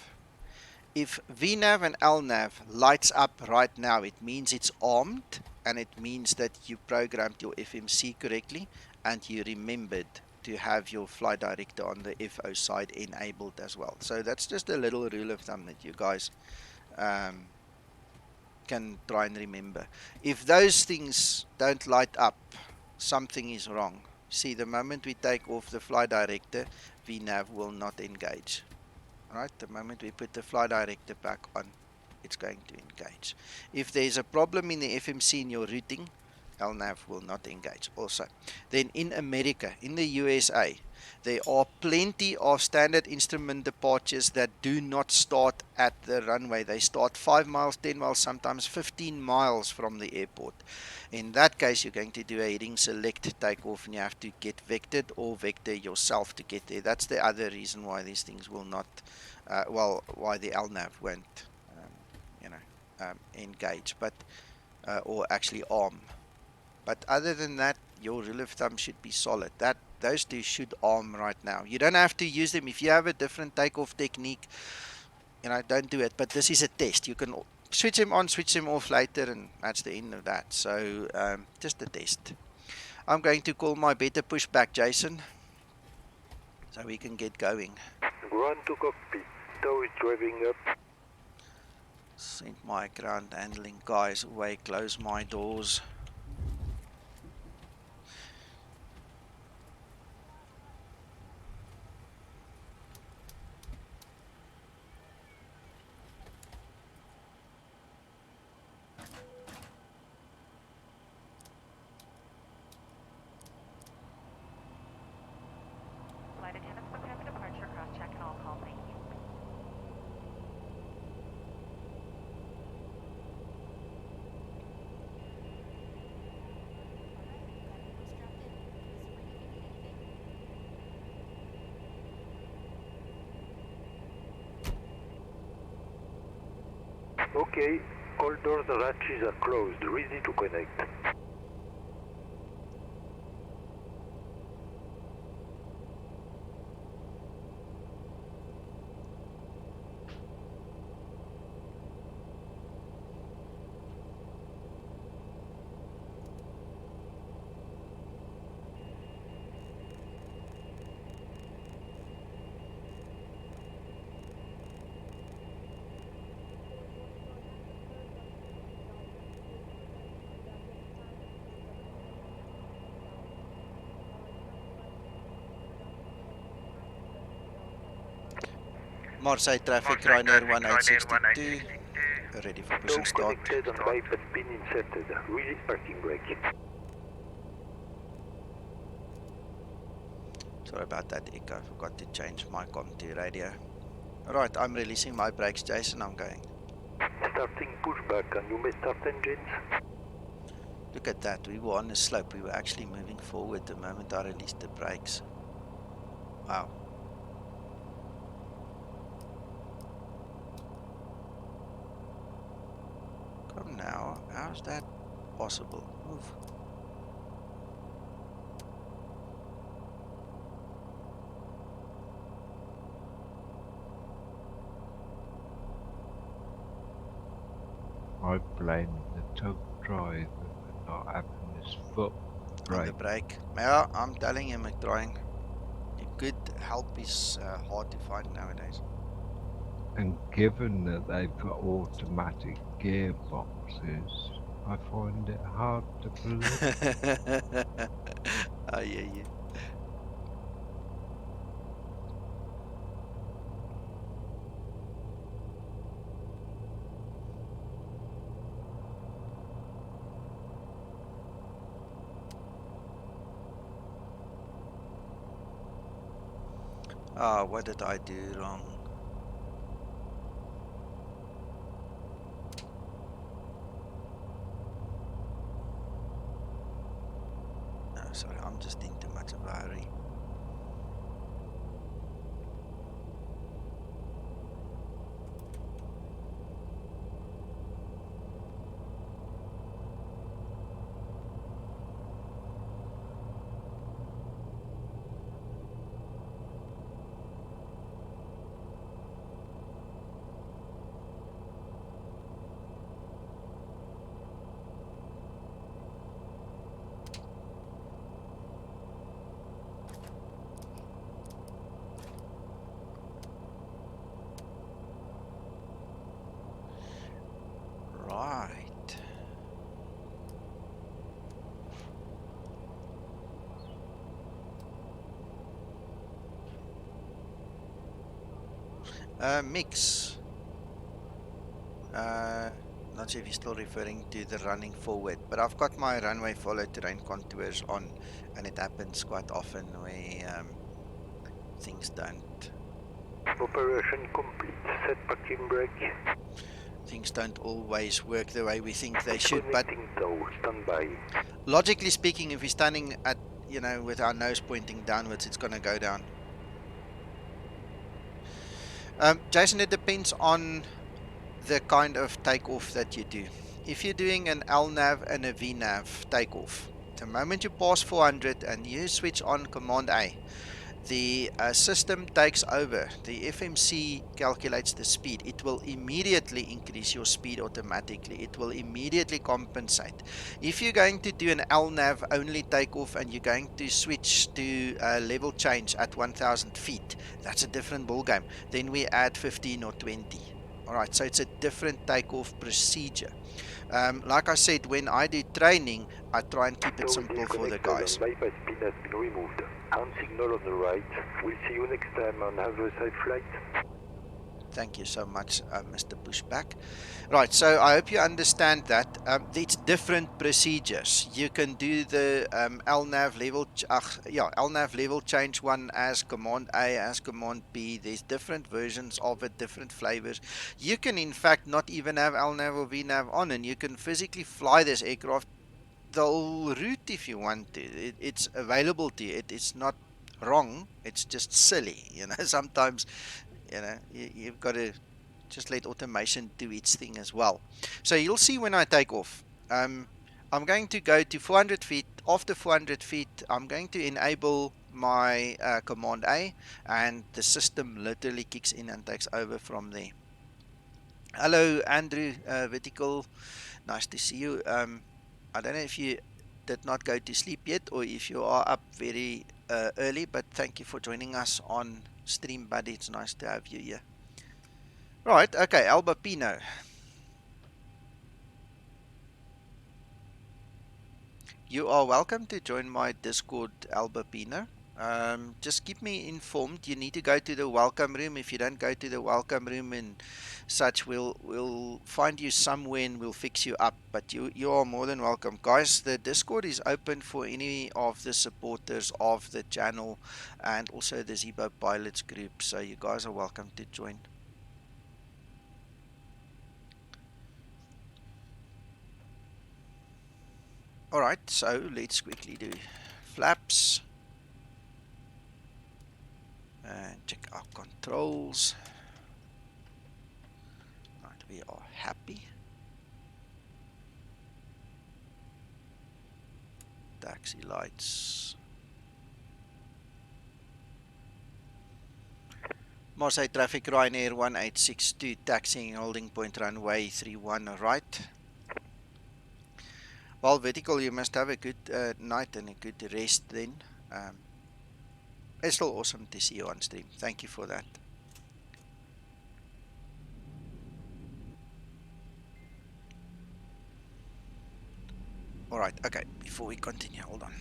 If VNAV and LNAV lights up right now, it means it's armed, and it means that you programmed your FMC correctly and you remembered to have your flight director on the FO side enabled as well. So that's just a little rule of thumb that you guys can try and remember. If those things don't light up, something is wrong. See, the moment we take off the flight director, VNAV will not engage. Right, the moment we put the flight director back on, it's going to engage. If there's a problem in the FMC in your routing, LNAV will not engage also. Then in America, in the USA, there are plenty of standard instrument departures that do not start at the runway. They start 5 miles, 10 miles, sometimes 15 miles from the airport. In that case, you're going to do a heading select takeoff, and you have to get vectored or vector yourself to get there. That's the other reason why these things will not, why the LNAV won't, engage, but or actually arm. But other than that, your rule of thumb should be solid. Those two should arm right now. You don't have to use them. If you have a different takeoff technique, don't do it. But this is a test. You can switch them on, switch them off later, and that's the end of that. So just a test. I'm going to call my better push back, Jason, so we can get going. Ground to cockpit. Tow is driving up. Send my ground handling guys away. Close my doors. Flight attendants, prepare for departure. Cross-check and all call. Thank you. Okay, all doors and hatches are closed, ready to connect. Marseille traffic, Ryanair 1862, ready for push and Doors start. connected and pipe has been inserted. Release parking brake. Sorry about that echo, I forgot to change my com to radio. Alright, I'm releasing my brakes, Jason, I'm going. Starting pushback and you may start engines. Look at that, we were on the slope, we were actually moving forward the moment I released the brakes. Wow. Come now, how's that possible? Move. I blame the tug driver for not having his foot On the brake. brake. Yeah, I'm telling you, McDrawing. Good help is hard to find nowadays. And given that they've got automatic gearboxes, I find it hard to believe. I hear you. Ah, what did I do wrong? No, sorry, I'm just in too much of a hurry. Right. Mix. Not sure if you're still referring to the running forward, but I've got my runway follow terrain contours on, and it happens quite often where things don't Operation complete. Set parking brake. things don't always work the way we think they should. But Connecting tow. Stand by. logically speaking, if we're standing at, with our nose pointing downwards, it's going to go down. Jason, it depends on the kind of takeoff that you do. If you're doing an LNAV and a VNAV takeoff, the moment you pass 400 and you switch on Command A, the system takes over. The FMC calculates the speed. It will immediately increase your speed automatically. It will immediately compensate. If you're going to do an LNAV only takeoff and you're going to switch to level change at 1000 feet, that's a different ballgame. Then we add 15 or 20. All right, so it's a different takeoff procedure. Like I said, when I do training, I try and keep it Tow simple for the disconnected guys. and bypass pin has been removed. Hand signal on the right. We'll see you next time and have a safe flight. Thank you so much, Mr. Pushback. Right, so I hope you understand that it's different procedures. You can do the LNAV level, LNAV level change one as Command A, as Command B. There's different versions of it, different flavors. You can, in fact, not even have LNAV or VNAV on, and you can physically fly this aircraft the whole route if you want to. It's available to you. It's not wrong. It's just silly. Sometimes, you've got to just let automation do its thing as well. So you'll see when I take off. I'm going to go to 400 feet. After 400 feet, I'm going to enable my Command A, and the system literally kicks in and takes over from there. Hello, Andrew Vertical. Nice to see you. I don't know if you did not go to sleep yet or if you are up very early, but thank you for joining us on stream, buddy. It's nice to have you here. Right, okay, Alba Pino. You are welcome to join my Discord, Alba Pino. Just keep me informed. You need to go to the welcome room. If you don't go to the welcome room and such, we'll find you somewhere and we'll fix you up. But you are more than welcome, guys. The Discord is open for any of the supporters of the channel and also the Zibo Pilots group. So you guys are welcome to join. All right, so let's quickly do flaps. And check our controls. Right, we are happy. Taxi lights. Marseille traffic, Ryanair 1862, taxiing holding point runway 31 right. Well, Vertical, you must have a good night and a good rest then. It's still awesome to see you on stream. Thank you for that. Alright, okay, before we continue, hold on.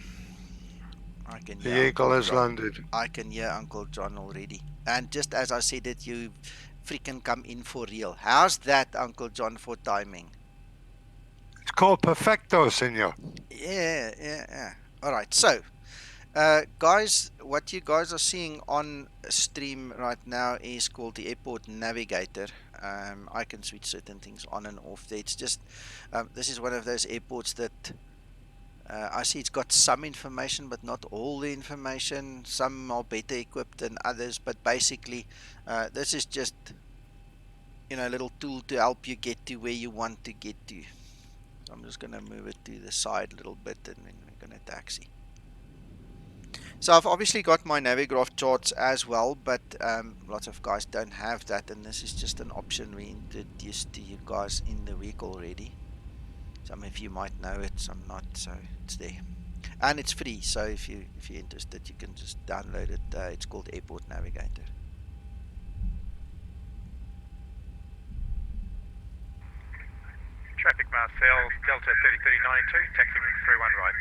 I can hear The Eagle Uncle has John. landed. I can hear Uncle John already. And just as I said it, you freaking come in for real. How's that, Uncle John, for timing? It's called perfecto, senor. Yeah. Alright, so guys, what you guys are seeing on stream right now is called the Airport Navigator. I can switch certain things on and off there. It's just this is one of those airports that I see it's got some information but not all the information. Some are better equipped than others, but basically this is just, you know, a little tool to help you get to where you want to get to. So I'm just going to move it to the side a little bit and then we're going to taxi. So I've obviously got my Navigraph charts as well, but lots of guys don't have that, and this is just an option we introduced to you guys in the week already. Some of you might know it, some not, so it's there. And it's free, so if you're interested, you can just download it. It's called Airport Navigator. Traffic Marseille, Delta 303092, taxiing 31 right.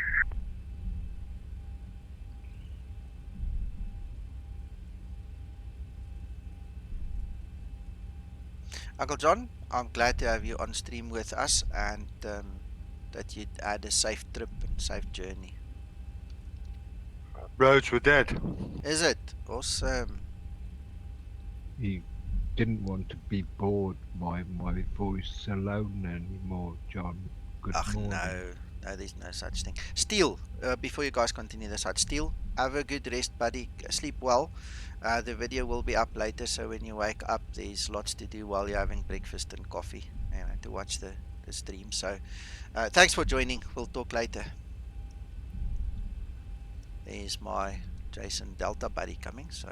Uncle John, I'm glad to have you on stream with us, and that you had a safe trip and safe journey. Roads were dead. Is it? Awesome. He didn't want to be bored by my voice alone anymore, John. Good morning. No, there's no such thing. Steel, before you guys continue the side, Steel, have a good rest, buddy. Sleep well. The video will be up later, so when you wake up, there's lots to do while you're having breakfast and coffee, and to watch the stream. So, thanks for joining. We'll talk later. There's my Jason Delta buddy coming, so.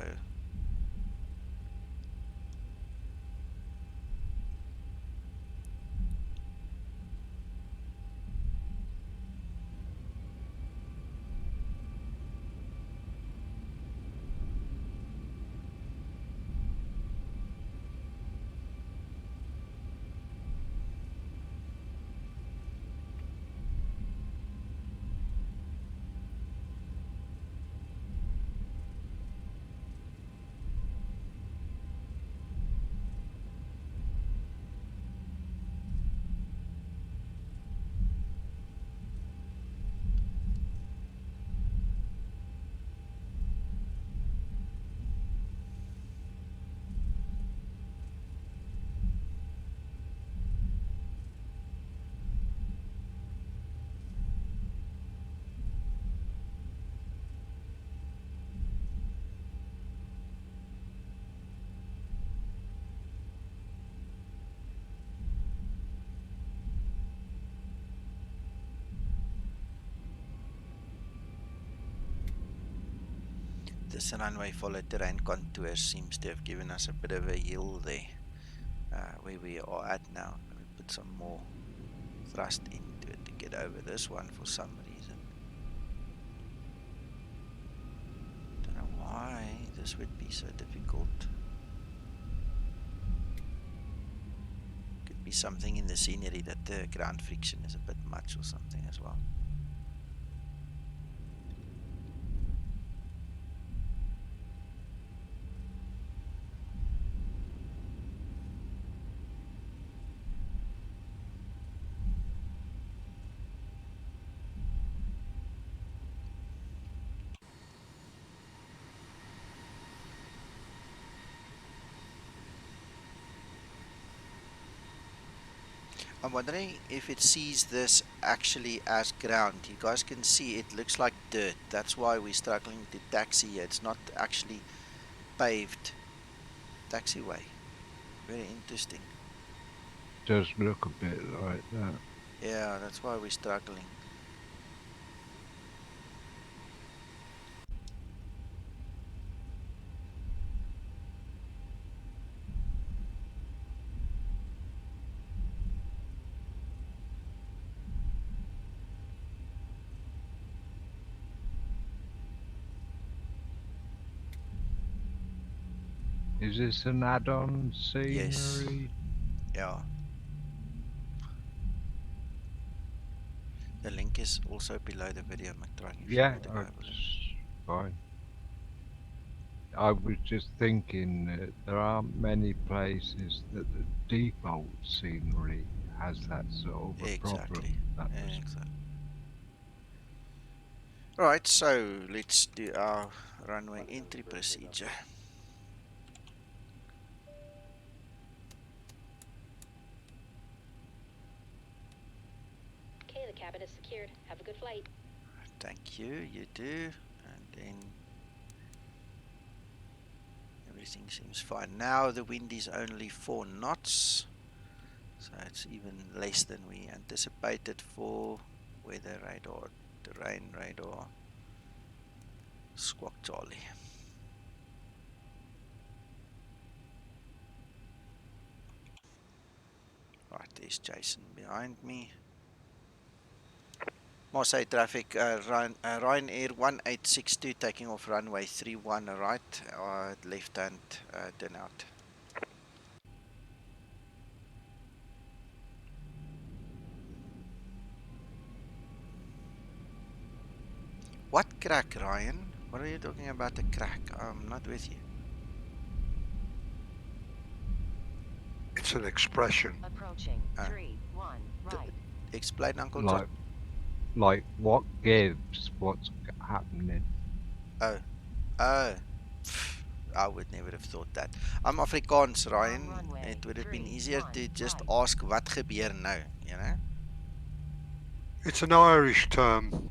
This runway follow terrain contour seems to have given us a bit of a hill there, where we are at now. Let me put some more thrust into it to get over this one for some reason. Don't know why this would be so difficult. Could be something in the scenery that the ground friction is a bit much or something as well. I'm wondering if it sees this actually as ground. You guys can see it looks like dirt. That's why we're struggling to taxi here. It's not actually paved taxiway. Very interesting. Does look a bit like that. Yeah, that's why we're struggling. Is this an add-on Yes. scenery? Yeah. The link is also below the video, McTrone, if you Yeah, want to go have a look. it's fine. I was just thinking that there aren't many places that the default scenery has that sort of a problem. Exactly. That was Exactly. Alright, so let's do our runway entry procedure. Okay, the cabin is secured. Have a good flight. Thank you, you do. And then everything seems fine. Now the wind is only 4 knots. So it's even less than we anticipated for weather radar, terrain radar. Squawk Charlie. Right, there's Jason behind me. Marseille traffic, Ryanair 1862 taking off runway 31 right, left hand turn out. What crack, Ryan? What are you talking about the crack? I'm not with you. It's an expression. Approaching 3-1 right. Explain, Uncle John. like what gives, what's happening. Oh, I would never have thought that. I'm Afrikaans, Ryan. It would have been easier to just ask wat gebeur nou, you know? It's an Irish term.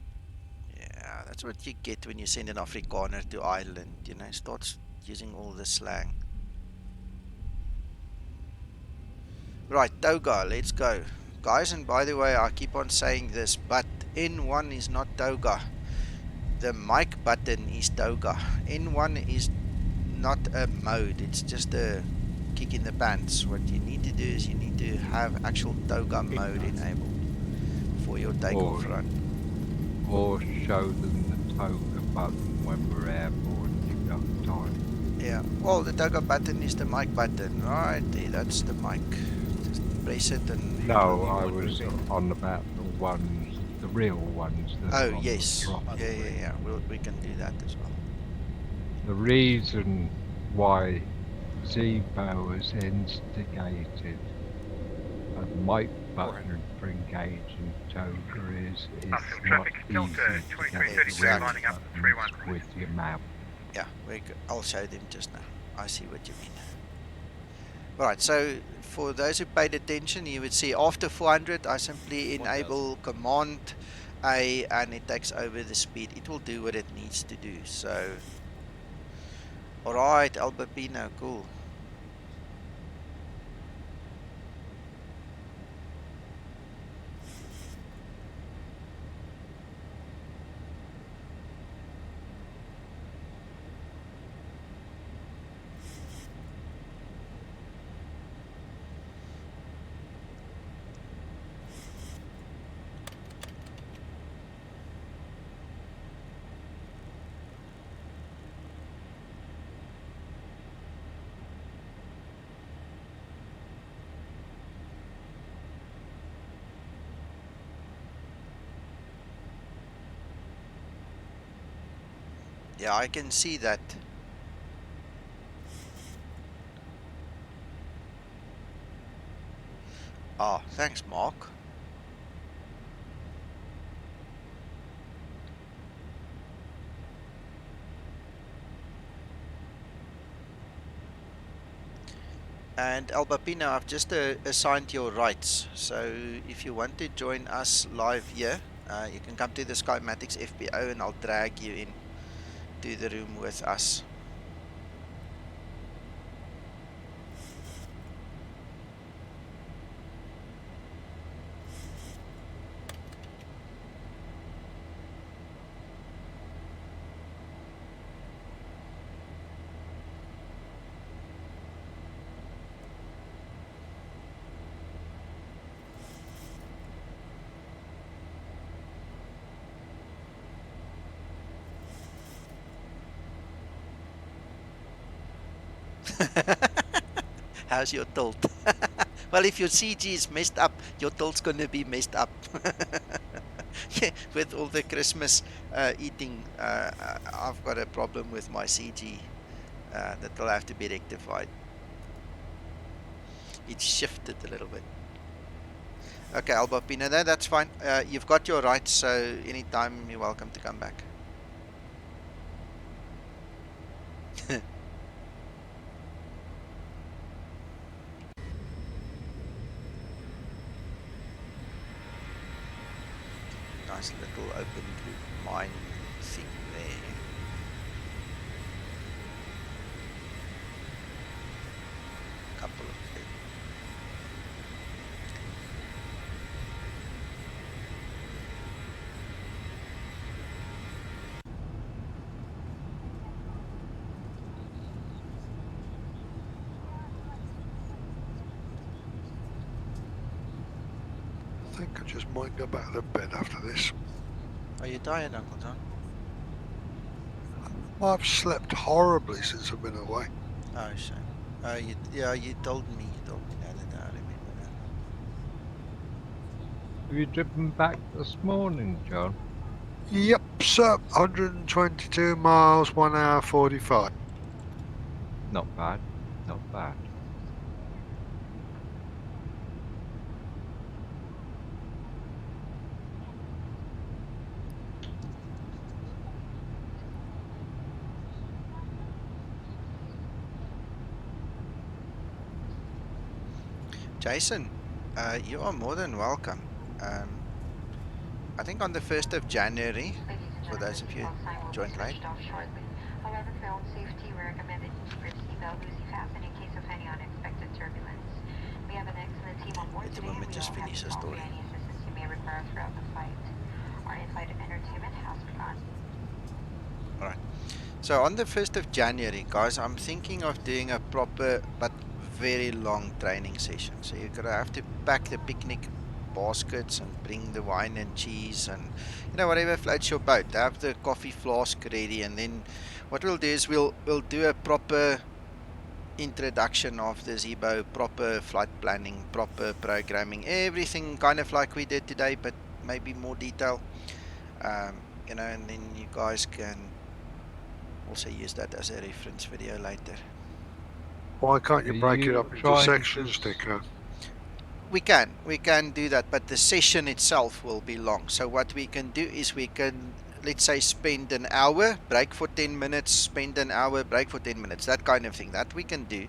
Yeah, that's what you get when you send an Afrikaner to Ireland, you know, starts using all the slang. Right, Toga, let's go. Guys, and by the way, I keep on saying this, but N1 is not Toga. The mic button is Toga. N1 is not a mode, it's just a kick in the pants. What you need to do is you need to have actual Toga mode enabled for your takeoff run. Or show them the toga button when we're airborne, you've got time. Yeah, well, the Toga button is the mic button, right there, that's the mic. Just press it and... No, I was on about the ones, the real ones. That Oh, are on yes. the Yeah. We can do that as well. The reason why Zibo has instigated a mic button for engaging toga is it's not traffic, easy Delta to get 2332 the real lining up buttons 31. with your mouth. Yeah, I'll show them just now. I see what you mean. Alright, so for those who paid attention, you would see after 400, I simply enable Command A and it takes over the speed. It will do what it needs to do. So, alright, Albapino, cool. Yeah, I can see that. Ah, thanks, Mark. And Albapina, I've just assigned your rights. So if you want to join us live here, you can come to the Skymatics FPO and I'll drag you in to the room with us. How's your tilt? Well, if your CG is messed up, your tilt's going to be messed up. Yeah, with all the Christmas eating, I've got a problem with my CG that will have to be rectified. It shifted a little bit. Okay, Albapina, that's fine. You've got your rights, so anytime you're welcome to come back. Nice little open group mine thing there. Couple of them. I think I just might go back to bed after this. Are you tired, Uncle John? I've slept horribly since I've been away. Oh, shame. You told me the other day. I remember that. Have you driven back this morning, John? Yep, sir. 122 miles, 1 hour 45. Not bad. Not bad. Jason, you are more than welcome. I think on the 1st of January, for those of you who joined late. However, for your own safety, we recommend that you keep your seatbelt loosely fastened in case of any unexpected turbulence. We have an excellent team on board Let the today. woman just finish the story. Any assistance you may require throughout the flight. Our in-flight entertainment has begun. Alright. So on the 1st of January, guys, I'm thinking of doing a proper but very long training session. So you're going to have to pack the picnic baskets and bring the wine and cheese and, whatever floats your boat. Have the coffee flask ready, and then what we'll do is we'll do a proper introduction of the Zibo, proper flight planning, proper programming, everything kind of like we did today, but maybe more detail. And then you guys can also use that as a reference video later. Why can't you Are break it you up into trying to sections, Dicker? We can do that, but the session itself will be long. So what we can do is we can, let's say, spend an hour, break for 10 minutes, spend an hour, break for 10 minutes, that kind of thing. That we can do.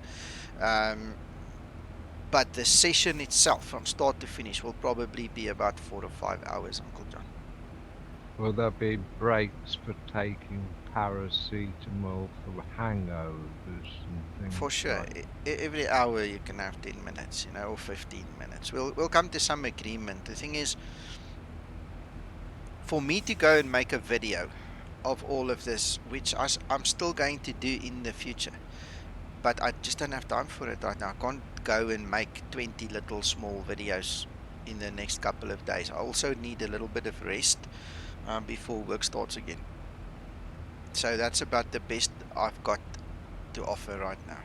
But the session itself, from start to finish, will probably be about 4 or 5 hours, Uncle John. Will there be breaks for taking paracetamol for hangovers and things? For sure. Like Every hour you can have 10 minutes, or 15 minutes. We'll come to some agreement. The thing is, for me to go and make a video of all of this, which I'm still going to do in the future, but I just don't have time for it right now. I can't go and make 20 little small videos in the next couple of days. I also need a little bit of rest before work starts again. So that's about the best I've got to offer right now.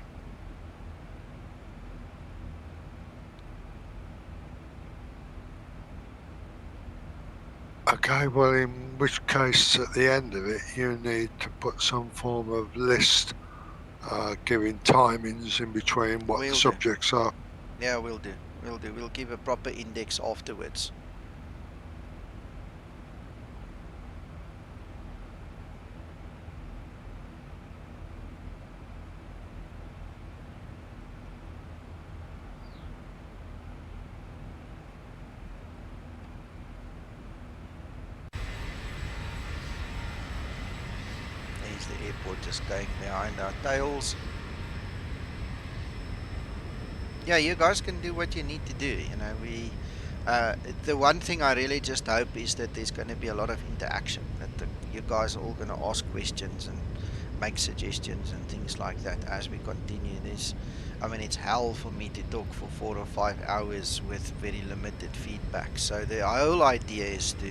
Okay, well, in in which case at the end of it you need to put some form of list giving timings in between what the Will do. subjects are. Yeah, we'll do. We'll give a proper index afterwards. There's the airport just going behind our tails. Yeah, you guys can do what you need to do. You know, the one thing I really just hope is that there's going to be a lot of interaction. That you guys are all going to ask questions and make suggestions and things like that as we continue this. I mean, it's hell for me to talk for 4 or 5 hours with very limited feedback. So the whole idea is to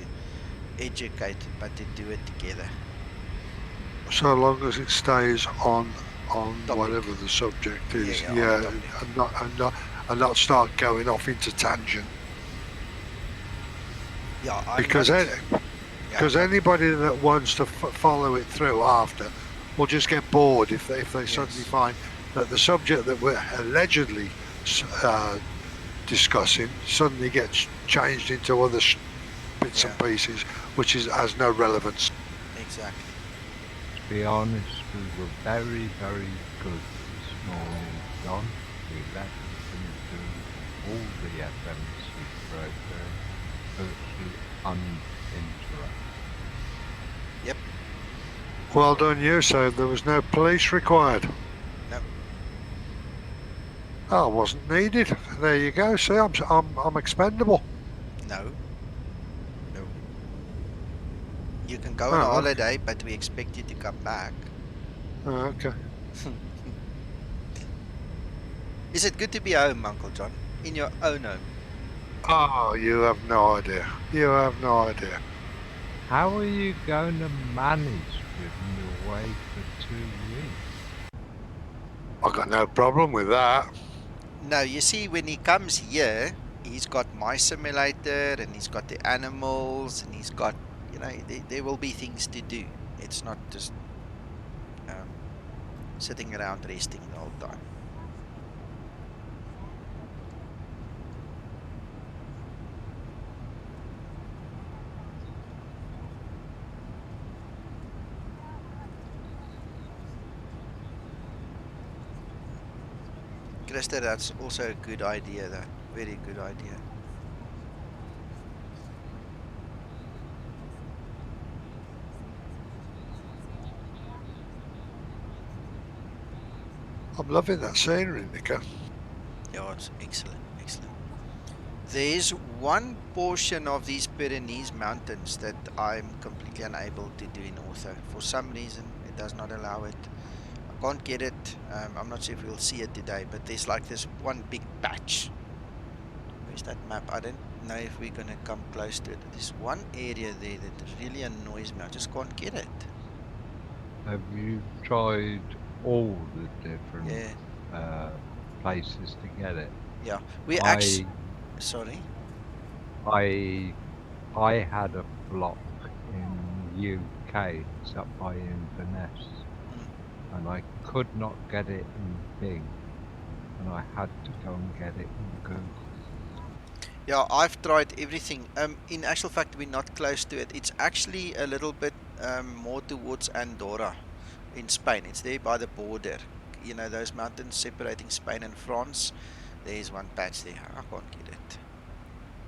educate, but to do it together. So long as it stays on Topic. whatever the subject is, Yeah, and not start going off into tangent. Yeah, Because anybody that wants to follow it through after will just get bored if they suddenly find that the subject that we're allegedly discussing suddenly gets changed into other bits and pieces, which has no relevance. Exactly. To be honest, we were very, very good this morning, John. We let them do all the FMC program virtually uninterrupted. Yep. Well done, you. So there was no police required. No. Oh, wasn't needed. There you go. See, I'm expendable. No. You can go on a holiday, but we expect you to come back. Oh, okay. Is it good to be home, Uncle John? In your own home? Oh, you have no idea. You have no idea. How are you going to manage with him away for 2 weeks? I've got no problem with that. No, you see, when he comes here, he's got my simulator, and he's got the animals, and he's got, you know, there will be things to do. It's not just sitting around resting the whole time. Krista, that's also a good idea, that very good idea. I'm loving that scenery, Nico. Yeah, it's excellent, excellent. There's one portion of these Pyrenees mountains that I'm completely unable to do in ortho. For some reason, it does not allow it. I can't get it. I'm not sure if we'll see it today, but there's like this one big patch. Where's that map? I don't know if we're going to come close to it. There's one area there that really annoys me. I just can't get it. Have you tried all the different places to get it? Yeah, we actually... Sorry? I had a block in UK, it's up by Inverness, and I could not get it in Bing, and I had to go and get it in Google. Yeah, I've tried everything. In actual fact, we're not close to it. It's actually a little bit more towards Andorra in Spain. It's there by the border. You know, those mountains separating Spain and France. There's one patch there. I can't get it.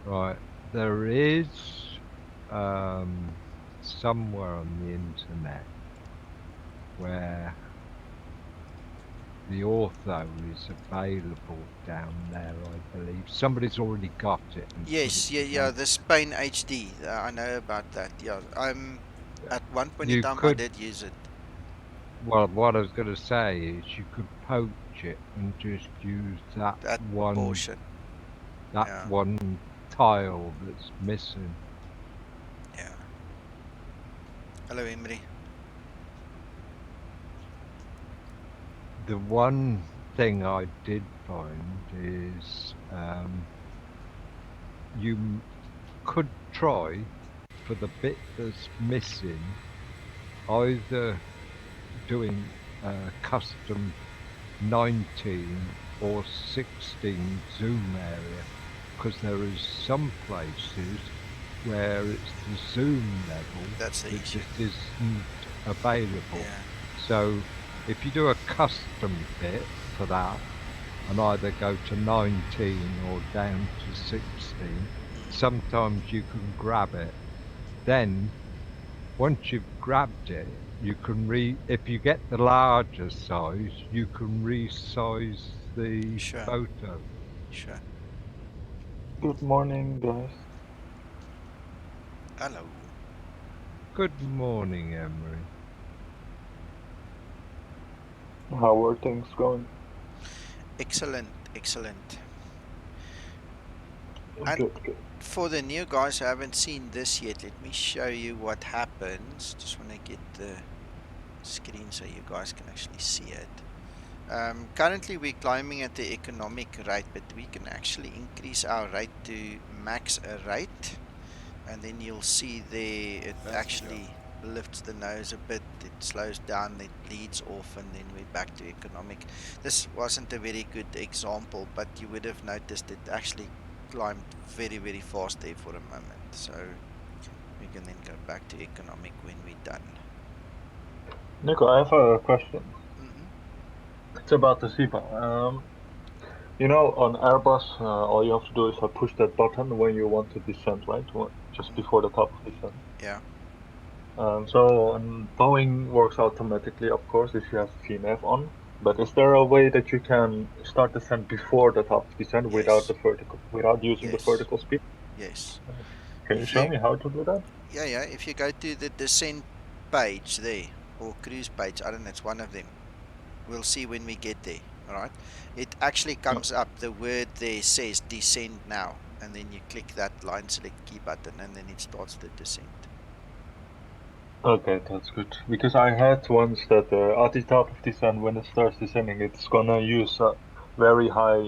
Right. There is somewhere on the internet where the ortho is available down there, I believe. Somebody's already got it. Yes, yeah, the Spain HD. I know about that. Yeah, at one point in time I did use it. Well, what I was going to say is you could poach it and just use that one portion. That one tile that's missing. Yeah. Hello, Emery. The one thing I did find is you could try for the bit that's missing, either doing a custom 19 or 16 zoom area, because there is some places where it's the zoom level That's the that issue. just isn't available. Yeah. So if you do a custom bit for that and either go to 19 or down to 16, sometimes you can grab it. Then once you've grabbed it, you can if you get the larger size, you can resize the Sure. photo. Sure. Good morning, guys. Hello. Good morning, Emery. How are things going? Excellent. Excellent. And Good, good. for the new guys who haven't seen this yet, let me show you what happens. Just want to get the screen so you guys can actually see it. Currently we're climbing at the economic rate, but we can actually increase our rate to max a rate, and then you'll see there it actually lifts the nose a bit, it slows down, it bleeds off, and then we're back to economic. This wasn't a very good example, but you would have noticed it actually climbed very, very fast there for a moment. So we can then go back to economic when we're done. Nico, I have a question. Mm-hmm. It's about the Zibo. You know, on ARBOS, all you have to do is push that button when you want to descend, right? Just before the top of descent. Yeah. So on Boeing works automatically, of course, if you have VNAV on. But is there a way that you can start descent before the top of descent without without using the Yes. vertical speed? Yes. Can you If show you me how to do that? Yeah, if you go to the descent page there, or cruise page, I don't know, it's one of them. We'll see when we get there. All right. It actually comes up, the word there says descend now, and then you click that line select key button, and then it starts the descent. Okay, that's good. Because I had once that at the top of descent, when it starts descending, it's gonna use a very high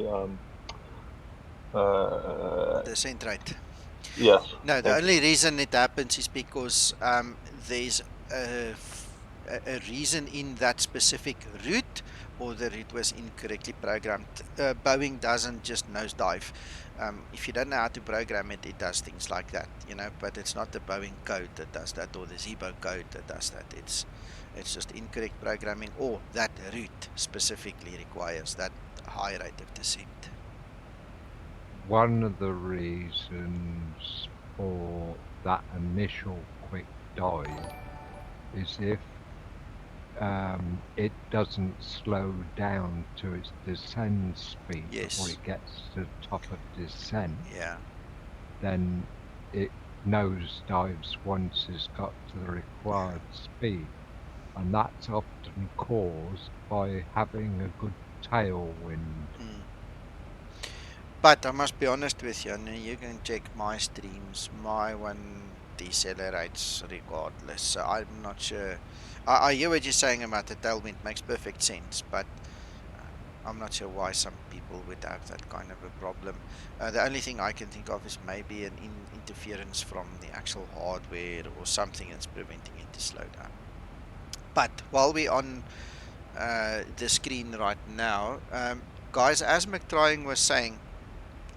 Descent rate. yes. No, the Thank you. only reason it happens is because there's a reason in that specific route, or the route was incorrectly programmed. Boeing doesn't just nosedive. If you don't know how to program it, it does things like that, but it's not the Boeing code that does that, or the Zibo code that does that. It's just incorrect programming, or that route specifically requires that high rate of descent. One of the reasons for that initial quick dive is if it doesn't slow down to its descent speed before Yes. it gets to the top of descent, Yeah. then it nosedives once it's got to the required speed. And that's often caused by having a good tailwind. But I must be honest with you, and you can check my streams. My one decelerates regardless. So I'm not sure. I hear what you're saying about the tailwind. Makes perfect sense, but I'm not sure why some people would have that kind of a problem. The only thing I can think of is maybe an interference from the actual hardware or something that's preventing it to slow down. But while we're on the screen right now, guys, as McTrying was saying,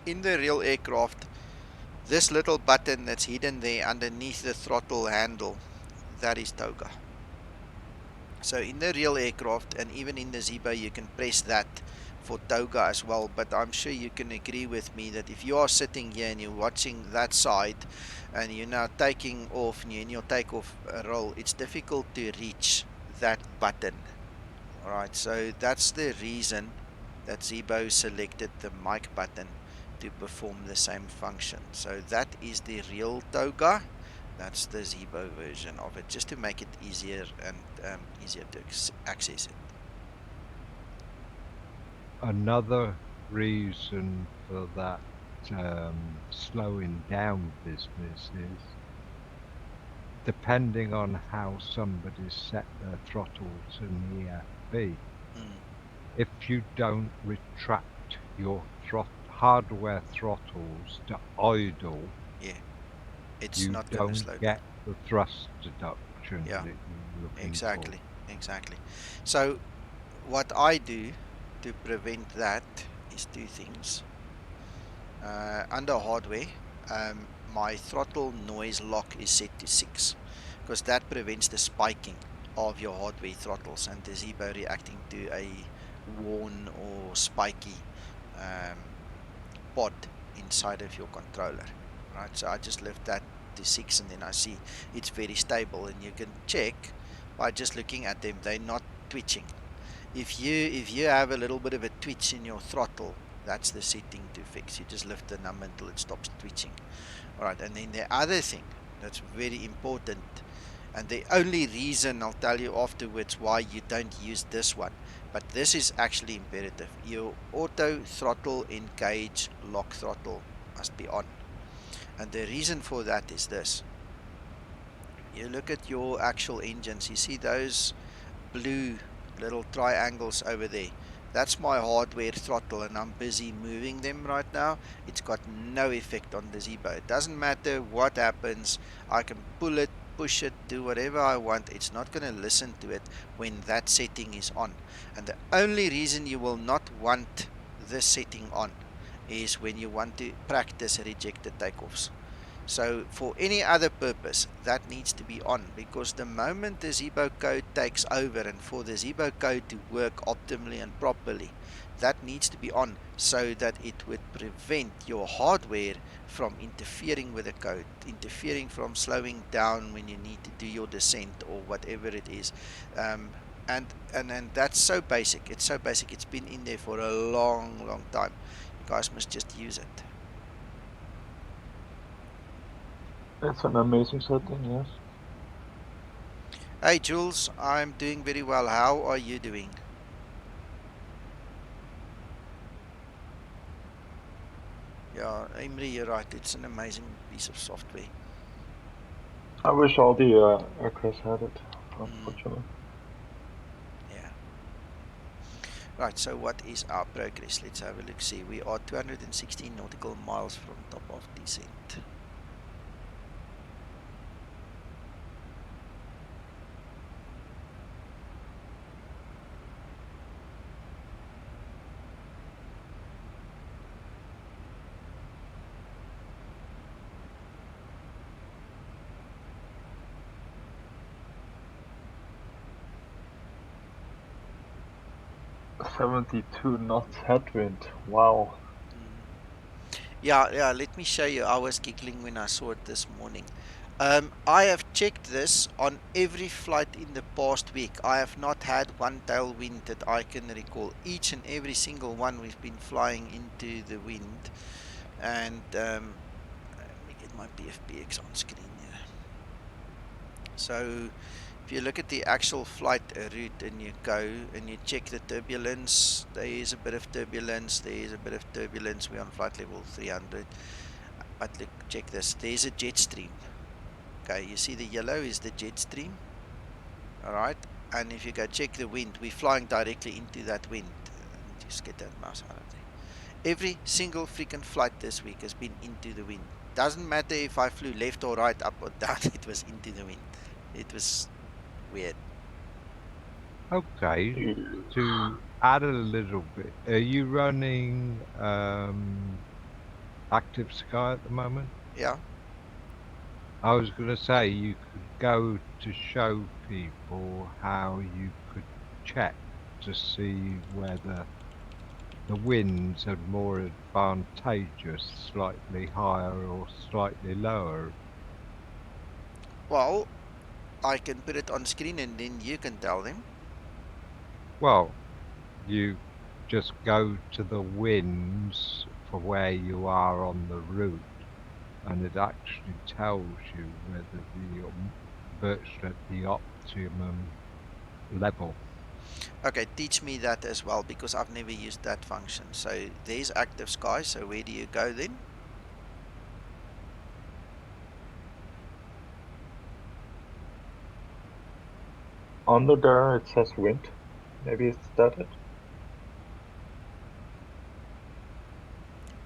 in the real aircraft, this little button that's hidden there underneath the throttle handle, that is toga. So in the real aircraft, and even in the Zibo, you can press that for toga as well. But I'm sure you can agree with me that if you are sitting here and you're watching that side, and you're now taking off, and you're in your takeoff roll, it's difficult to reach that button. All right, so that's the reason that Zibo selected the mic button to perform the same function. So that is the real toga. That's the Zibo version of it, just to make it easier and easier to access it. Another reason for that slowing down business is depending on how somebody set their throttles in the EFB. If you don't retract your hardware throttles to idle, it's you not going to don't slow down. get the thrust deduction Yeah, that you're looking exactly, exactly. So what I do to prevent that is two things. Under hardware, my throttle noise lock is set to 6 because that prevents the spiking of your hardware throttles and the Zibo reacting to a worn or spiky pod inside of your controller, right? So I just lift that to 6 and then I see it's very stable, and you can check by just looking at them, they're not twitching. If you have a little bit of a twitch in your throttle, that's the setting to fix. You just lift the number until it stops twitching. All right, and then the other thing that's very important, and the only reason I'll tell you afterwards why you don't use this one, but this is actually imperative. Your auto throttle engage lock throttle must be on. And the reason for that is this. You look at your actual engines, you see those blue little triangles over there. That's my hardware throttle, and I'm busy moving them right now. It's got no effect on the Zibo. It doesn't matter what happens. I can pull it, push it, do whatever I want. It's not going to listen to it when that setting is on. And the only reason you will not want this setting on is when you want to practice rejected takeoffs. So for any other purpose, that needs to be on, because the moment the Zibo code takes over, and for the Zibo code to work optimally and properly, that needs to be on so that it would prevent your hardware from interfering with the code, interfering from slowing down when you need to do your descent or whatever it is. And that's so basic. It's so basic. It's been in there for a long, long time. You guys must just use it. It's an amazing setting, yes. Hey Jules, I'm doing very well. How are you doing? Yeah, Imri, you're right. It's an amazing piece of software. I wish all the aircrafts had it, unfortunately. Yeah. Right, so what is our progress? Let's have a look. See, we are 216 nautical miles from top of descent. .72 knots headwind. Wow. Yeah, let me show you. I was giggling when I saw it this morning. I have checked this on every flight in the past week. I have not had one tailwind that I can recall. Each and every single one we've been flying into the wind. And let me get my PFPX on screen here. So if you look at the actual flight route and you go and you check the turbulence, there is a bit of turbulence, we're on flight level 300, but look, check this, there's a jet stream. Okay, you see the yellow is the jet stream, alright, and if you go check the wind, we're flying directly into that wind. Just get that mouse out of there. Every single freaking flight this week has been into the wind. Doesn't matter if I flew left or right, up or down, it was into the wind. It was weird. Okay, to add a little bit, are you running Active Sky at the moment? Yeah. I was going to say you could go to show people how you could check to see whether the winds are more advantageous, slightly higher or slightly lower. Well, I can put it on screen and then you can tell them. Well, you just go to the winds for where you are on the route, and it actually tells you whether you're virtually at the optimum level. Okay, teach me that as well, because I've never used that function. So there's Active Sky, so where do you go then? Under there it says wind. Maybe it's that it?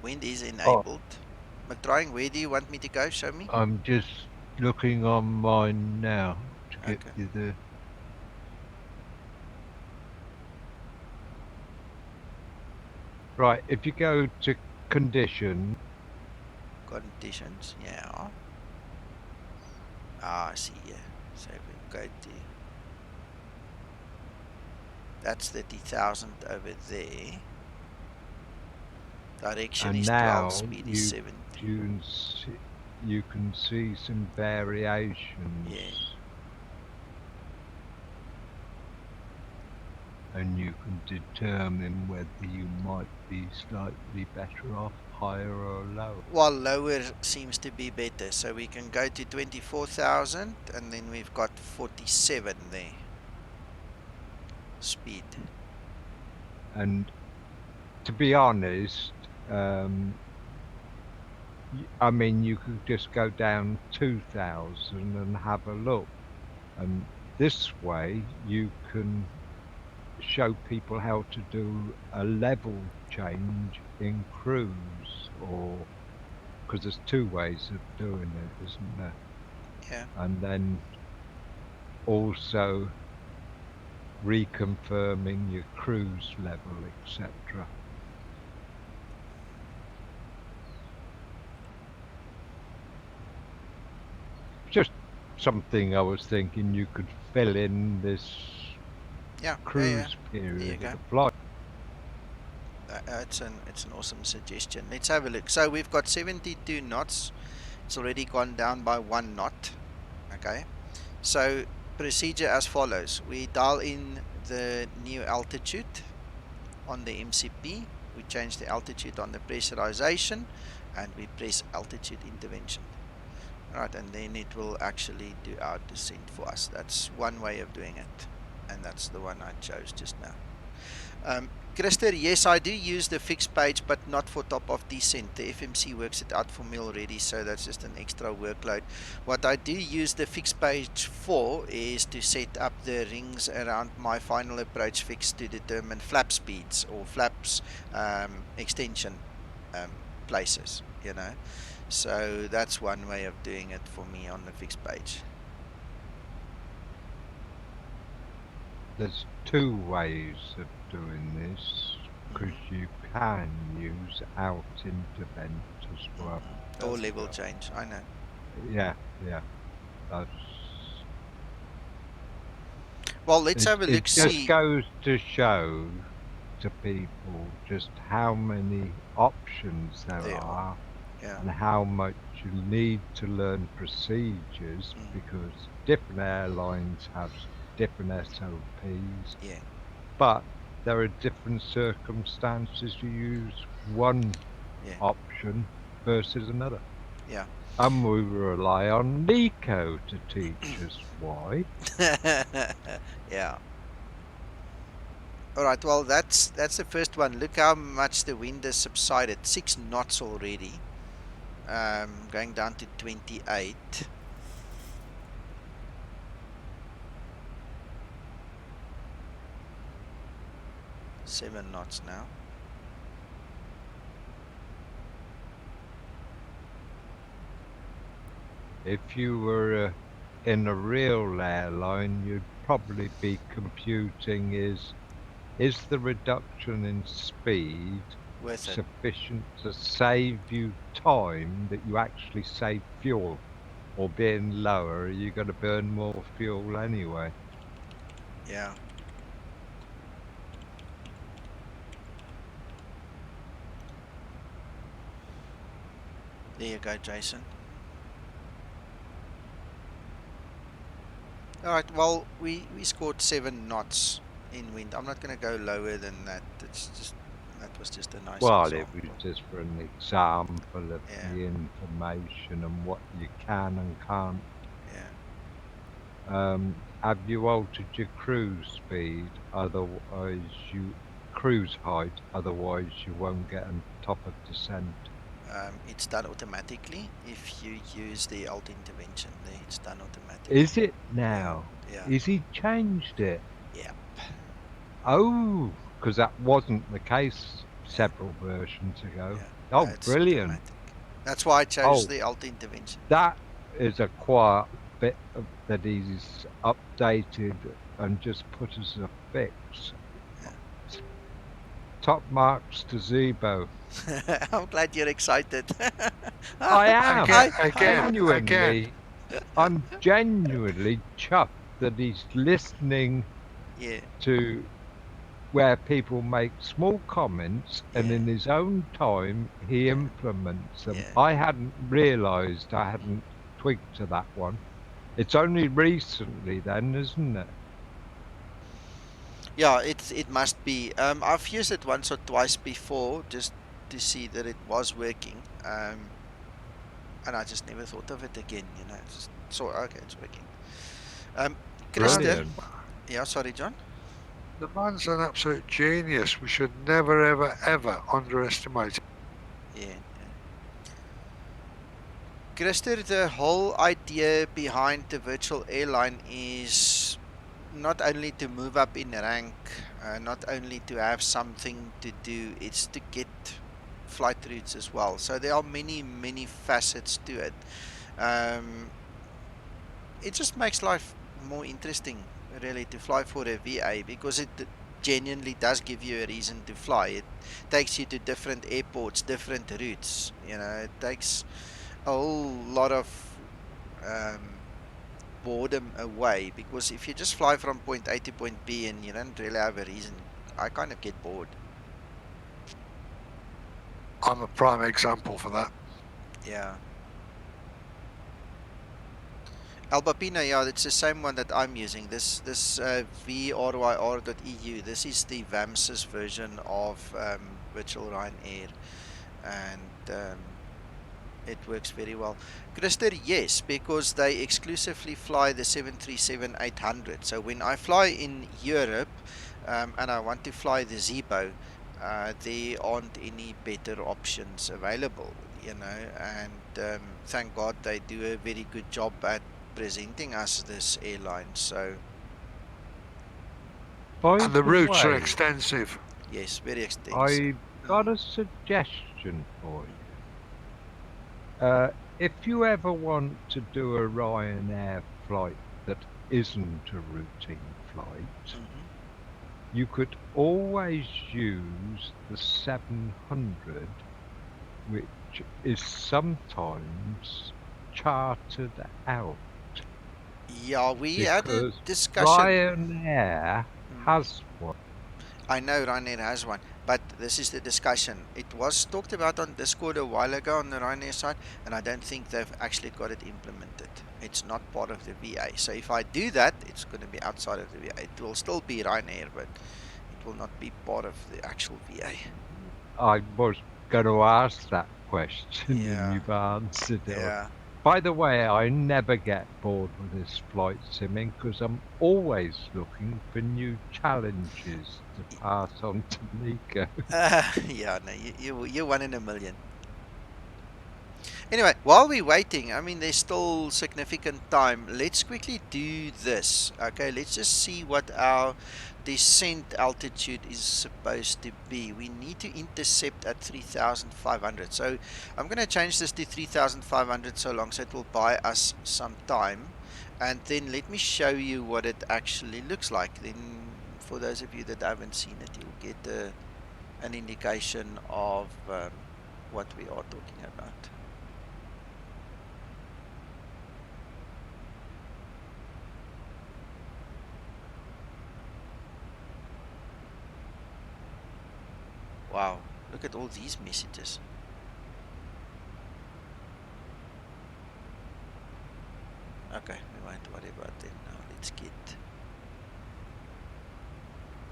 Wind is enabled. McDrying, where do you want me to go? Show me. I'm just looking on mine now to get Okay. you the. Right, if you go to condition. Conditions, yeah. I see, yeah. So if we go to, that's 30,000 over there. Direction And is 12, now speed is 70. you can see some variations. Yeah. And you can determine whether you might be slightly better off higher or lower. Well, lower seems to be better. So we can go to 24,000 and then we've got 47 there. Speed. And to be honest, I mean, you could just go down 2,000 and have a look. And this way you can show people how to do a level change in cruise, or because there's two ways of doing it, isn't there? Yeah. And then also reconfirming your cruise level, etc. Just something I was thinking you could fill in this cruise period of the flight. It's an awesome suggestion. Let's have a look. So we've got 72 knots. It's already gone down by 1 knot. Okay. So procedure as follows. We dial in the new altitude on the MCP. We change the altitude on the pressurization and we press altitude intervention. Alright, and then it will actually do our descent for us. That's one way of doing it. And that's the one I chose just now. Christer, yes, I do use the fixed page, but not for top of descent. The FMC works it out for me already, so that's just an extra workload. What I do use the fixed page for is to set up the rings around my final approach fix to determine flap speeds or flaps extension places, you know. So that's one way of doing it for me on the fixed page. There's two ways of doing this, because you can use out intervent as well. Or level change, I know. Yeah, that's... Well, let's have a look. It just goes to show to people just how many options there are. Yeah. And how much you need to learn procedures, because different airlines have different SOPs. Yeah. But there are different circumstances you use one option versus another. Yeah. And we rely on Nico to teach us why. Yeah. All right. Well, that's the first one. Look how much the wind has subsided. 6 knots already. Going down to 28. Seven knots now. If you were in a real airline, you'd probably be computing is the reduction in speed sufficient to save you time that you actually save fuel, or being lower, you're going to burn more fuel anyway. Yeah. There you go, Jason. All right. Well, we scored 7 knots in wind. I'm not going to go lower than that. It's just that was just a nice example. It was just for an example of the information and what you can and can't. Yeah. Have you altered your cruise speed? Otherwise, cruise height. Otherwise, you won't get on top of descent. It's done automatically if you use the alt intervention. There, it's done automatically. Is it now? Yeah. Is he changed it? Yep. Oh, because that wasn't the case several versions ago. Yeah. Oh, brilliant. That's why I chose Oh. the Alta intervention. That is a quiet bit that he's updated and just put as a fix. Yeah. Top marks to Zibo. I'm glad you're excited. I am. Again. I'm genuinely chuffed that he's listening Yeah, to where people make small comments and yeah, in his own time he yeah, implements them. yeah. I hadn't realised, I hadn't twigged to that one. It's only recently then, isn't it? Yeah, it must be. I've used it once or twice before just to see that it was working. And I just never thought of it again. Just saw okay, it's working. Christer, Brilliant. yeah, sorry, John. The man's an absolute genius. We should never, ever underestimate him. Yeah. Christer, the whole idea behind the virtual airline is not only to move up in rank, not only to have something to do, it's to get flight routes as well. So there are many facets to it. It just makes life more interesting, really, to fly for a VA, because it genuinely does give you a reason to fly. It takes you to different airports, different routes. It takes a whole lot of boredom away, because if you just fly from point A to point B and you don't really have a reason, I kind of get bored. I'm a prime example for that. Yeah. Albapina, yeah, it's the same one that I'm using. This VRYR.eu. This is the VAMSIS version of Virtual Ryanair, and it works very well. Christer, yes, because they exclusively fly the 737-800. So when I fly in Europe and I want to fly the Zibo, there aren't any better options available, and thank God they do a very good job at presenting us this airline. So And the routes are extensive. yes, very extensive. I've got a suggestion for you. If you ever want to do a Ryanair flight that isn't a routine flight, you could always use the 700, which is sometimes chartered out. Yeah, we had a discussion. Ryanair has one. I know Ryanair has one, but this is the discussion. It was talked about on Discord a while ago on the Ryanair side, and I don't think they've actually got it implemented. It's not part of the VA. So if I do that, it's going to be outside of the VA. It will still be Ryanair, but it will not be part of the actual VA. I was going to ask that question, Yeah. and you've answered it. Yeah. By the way, I never get bored with this flight simming because I'm always looking for new challenges to pass on to Nico. Yeah, no, you're one in a million. Anyway, while we're waiting, I mean, there's still significant time. Let's quickly do this. Okay, let's just see what our descent altitude is supposed to be. We need to intercept at 3,500. So I'm going to change this to 3,500 so long, so it will buy us some time. And then let me show you what it actually looks like. Then for those of you that haven't seen it, you'll get an indication of what we are talking about. Wow, look at all these messages. Okay, we won't worry about them now. Let's get...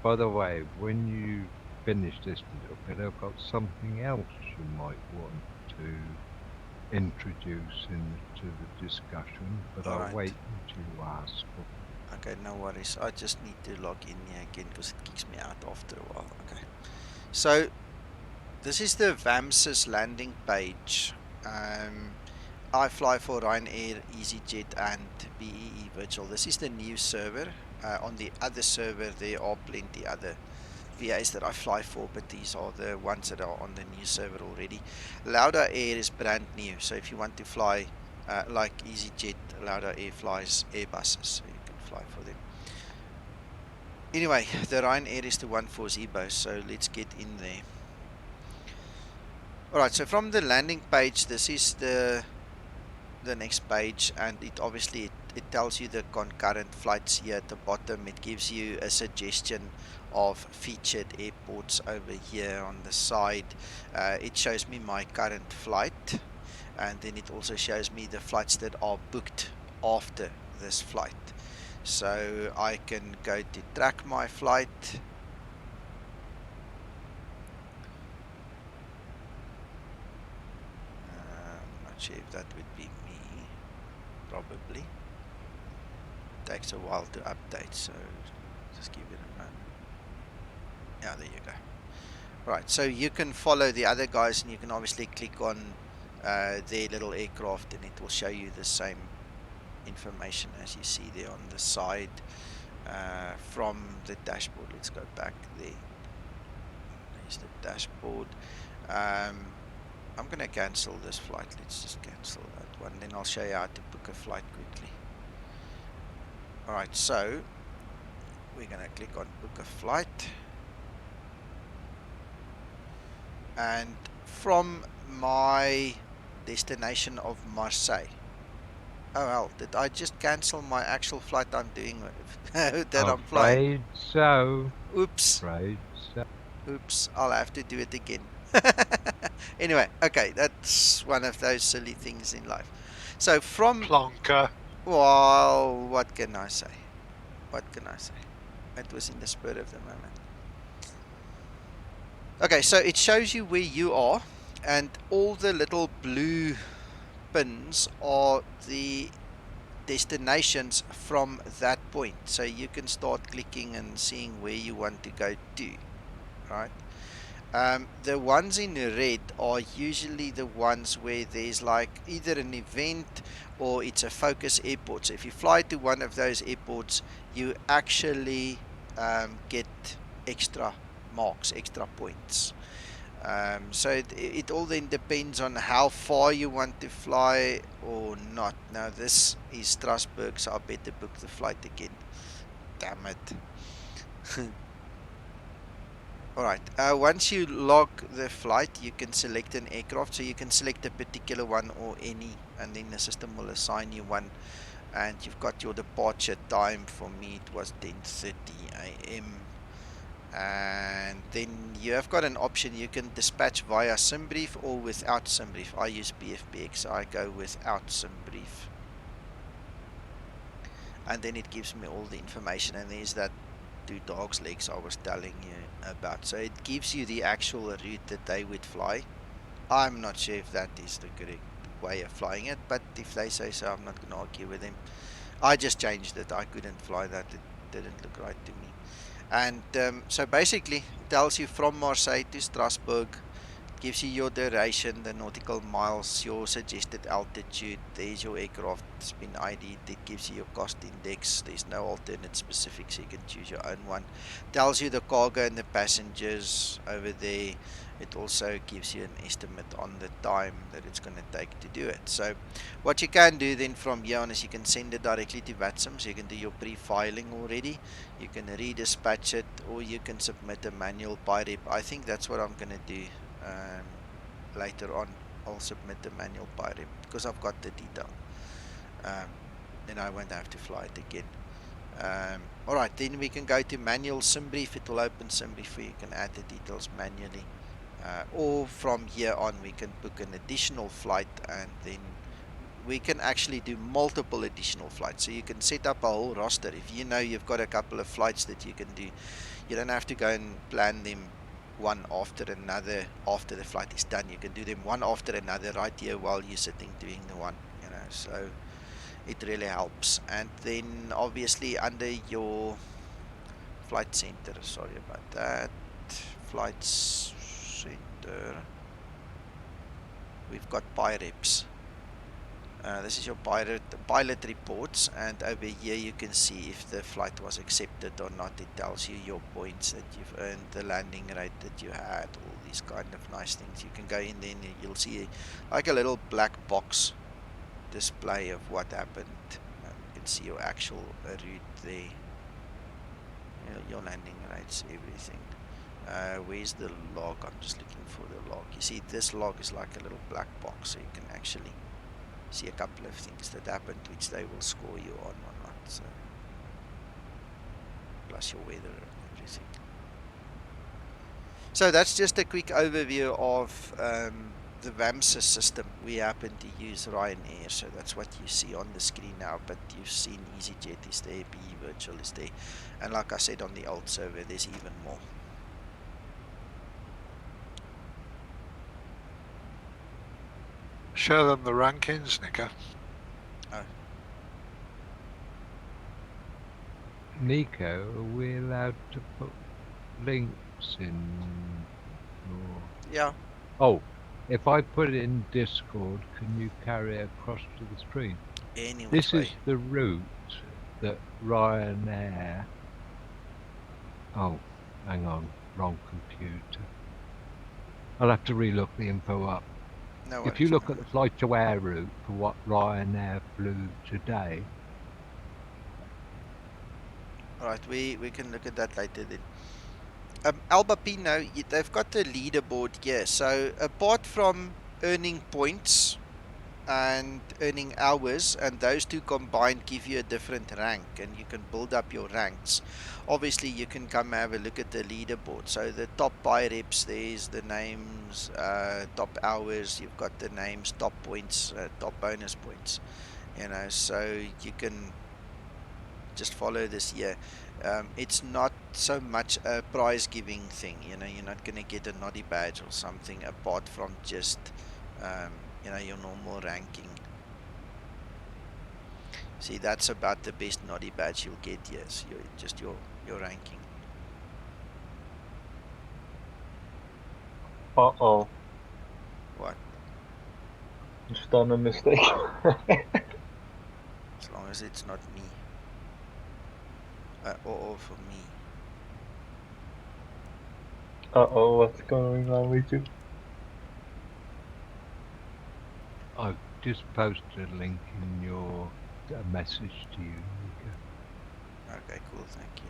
By the way, when you finish this little bit, I've got something else you might want to introduce into the discussion, but I'll wait until you ask. Okay, no worries. I just need to log in here again because it kicks me out after a while. Okay. So, this is the VAMSIS landing page. I fly for Ryanair, EasyJet and BEE Virtual. This is the new server. On the other server, there are plenty other VAs that I fly for, but these are the ones that are on the new server already. Lauda Air is brand new, so if you want to fly like EasyJet, Lauda Air flies Airbuses, so you can fly for them. Anyway, the Ryanair is the one for Zibo, so let's get in there. Alright, so from the landing page, this is the next page, and it obviously it tells you the concurrent flights here at the bottom. It gives you a suggestion of featured airports over here on the side. It shows me my current flight, and then it also shows me the flights that are booked after this flight. So I can go to track my flight. I'm not sure if that would be me. Probably. Takes a while to update, so just give it a moment. Yeah, there you go. Right, so you can follow the other guys, and you can obviously click on their little aircraft, and it will show you the same information as you see there on the side from the dashboard. Let's go back there. There's the dashboard. I'm going to cancel this flight. Let's just cancel that one. Then I'll show you how to book a flight quickly. Alright, so we're going to click on book a flight. And from my destination of Marseille. Oh well, did I just cancel my actual flight I'm doing that I'm flying? Afraid so. Oops. Afraid so. Oops, I'll have to do it again. Anyway, okay, that's one of those silly things in life. So from Plonker. Well, what can I say? What can I say? It was in the spirit of the moment. Okay, so it shows you where you are, and all the little blue pins are the destinations from that point. So you can start clicking and seeing where you want to go to, right? The ones in red are usually the ones where there's like either an event or it's a focus airport. So if you fly to one of those airports, you actually get extra marks, extra points. So it all then depends on how far you want to fly or not. Now this is Strasbourg, so I better book the flight again. Damn it. Alright, once you log the flight, you can select an aircraft. So you can select a particular one or any, and then the system will assign you one. And you've got your departure time. For me it was 10:30 AM. And then you have got an option. You can dispatch via SimBrief or without SimBrief. I use BFBX, so I go without SimBrief. And then it gives me all the information, and there's that 2 dogs legs I was telling you about. So it gives you the actual route that they would fly. I'm not sure if that is the correct way of flying it, but if they say so, I'm not going to argue with them. I just changed it. I couldn't fly that. It didn't look right to me. And so basically it tells you from Marseille to Strasbourg, gives you your duration, the nautical miles, your suggested altitude. There's your aircraft spin ID. It gives you your cost index. There's no alternate specific, so you can choose your own one. Tells you the cargo and the passengers over there. It also gives you an estimate on the time that it's going to take to do it. So what you can do then from here on is you can send it directly to VATSIM, so you can do your pre-filing already. You can redispatch it, or you can submit a manual PIREP. I think that's what I'm going to do. Later on I'll submit the manual PIREP because I've got the detail. Then I won't have to fly it again. Alright, then we can go to manual SimBrief. It will open SimBrief where you can add the details manually. Or from here on we can book an additional flight, and then we can actually do multiple additional flights. So you can set up a whole roster. If you know you've got a couple of flights that you can do, you don't have to go and plan them one after another after the flight is done. You can do them one after another right here while you're sitting doing the one, you know, so it really helps. And then obviously under your flight center, sorry about that, flight center, we've got PIREPs. This is your pilot reports, and over here you can see if the flight was accepted or not. It tells you your points that you've earned, the landing rate that you had, all these kind of nice things. You can go in there and you'll see like a little black box display of what happened. You can see your actual route there, your landing rates, everything. Where's the log? I'm just looking for the log. You see, this log is like a little black box, so you can actually see a couple of things that happened which they will score you on or not. So plus your weather and everything. So that's just a quick overview of the VAMSA system. We happen to use Ryanair, so that's what you see on the screen now, but you've seen EasyJet is there, BE Virtual is there, and like I said, on the old server there's even more. Show them the rankings, Nico. Nico, are we allowed to put links in your... Yeah. Oh, if I put it in Discord, can you carry it across to the screen? Any This way. is the route that Ryanair... Oh, hang on, wrong computer. I'll have to relook the info up. No If you worries, look no at the flight to air route for what Ryanair flew today. Alright, we can look at that later then. Albapino, they've got the leaderboard here. So apart from earning points and earning hours, and those two combined give you a different rank, and you can build up your ranks. Obviously, you can come have a look at the leaderboard. So the top buy reps, there's the names, top hours, you've got the names, top points, top bonus points. You know, so you can just follow this here. It's not so much a prize giving thing, you know, you're not going to get a naughty badge or something apart from just you know, your normal ranking. See, that's about the best naughty badge you'll get, yes, just your ranking. Uh-oh. What? Just done a mistake. As long as it's not me. Or for me. Uh-oh, what's going on with you? I've just posted a link in your message to you, Nico. Okay, cool, thank you.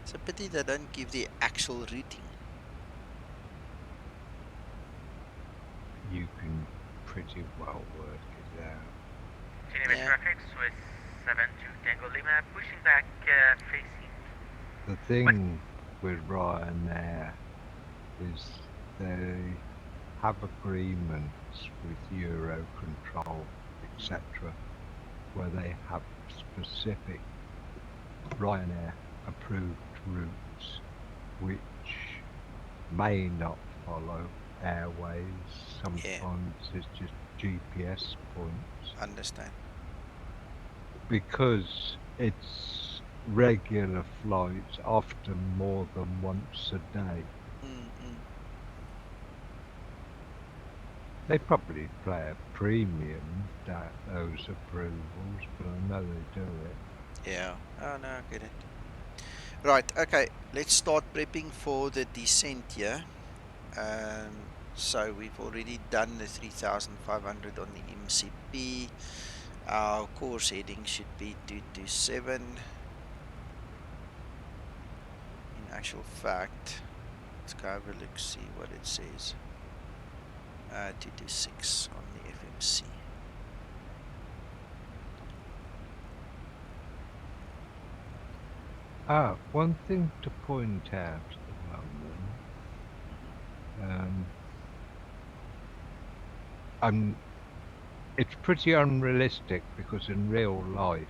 It's a pity they don't give the actual routing. You can pretty well work it out. Geneva traffic, Swiss 72 Tango Lima, pushing back, facing. The thing with Ryanair is they have agreements with Eurocontrol, etc., where they have specific Ryanair approved routes which may not follow airways. Sometimes it's just GPS points. Understand. Because it's regular flights, often more than once a day. They probably play a premium at those approvals, but I know they do it. Yeah. Oh no, I get it. Right, okay, let's start prepping for the descent here. So we've already done the 3,500 on the MCP. Our course heading should be 227. In actual fact, let's go have a look, see what it says. 226 on the FMC. One thing to point out at the moment And it's pretty unrealistic because in real life,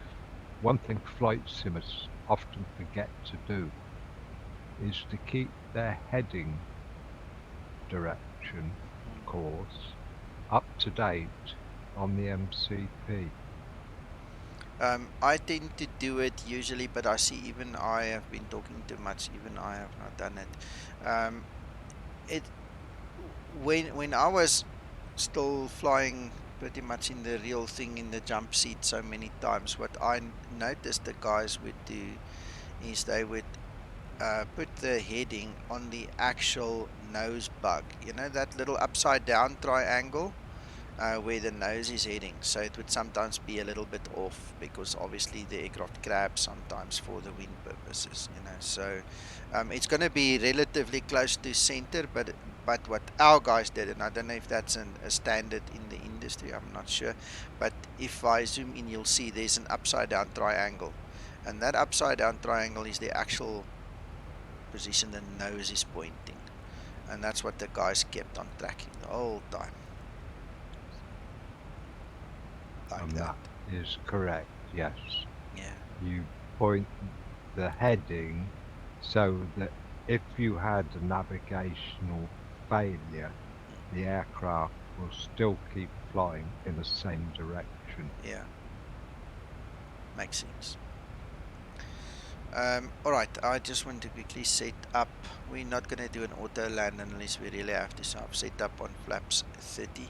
one thing flight simmers often forget to do is to keep their heading direction course up to date on the MCP. I tend to do it usually, but I see even I have been talking too much. Even I have not done it. It when I was still flying pretty much in the real thing in the jump seat so many times, what I noticed the guys would do is they would put the heading on the actual nose bug. You know that little upside down triangle where the nose is heading. So it would sometimes be a little bit off because obviously the aircraft crabs sometimes for the wind purposes, you know. So it's going to be relatively close to center, but what our guys did, and I don't know if that's a standard in the industry, I'm not sure. But if I zoom in, you'll see there's an upside down triangle. And that upside down triangle is the actual position the nose is pointing. And that's what the guys kept on tracking the whole time. Like And that. that is correct, yes. Yeah. You point the heading so that if you had a navigational failure, the aircraft will still keep flying in the same direction. Yeah. Makes sense. All right, I just want to quickly set up. We're not going to do an auto land unless we really have to. So I've set up on flaps 30.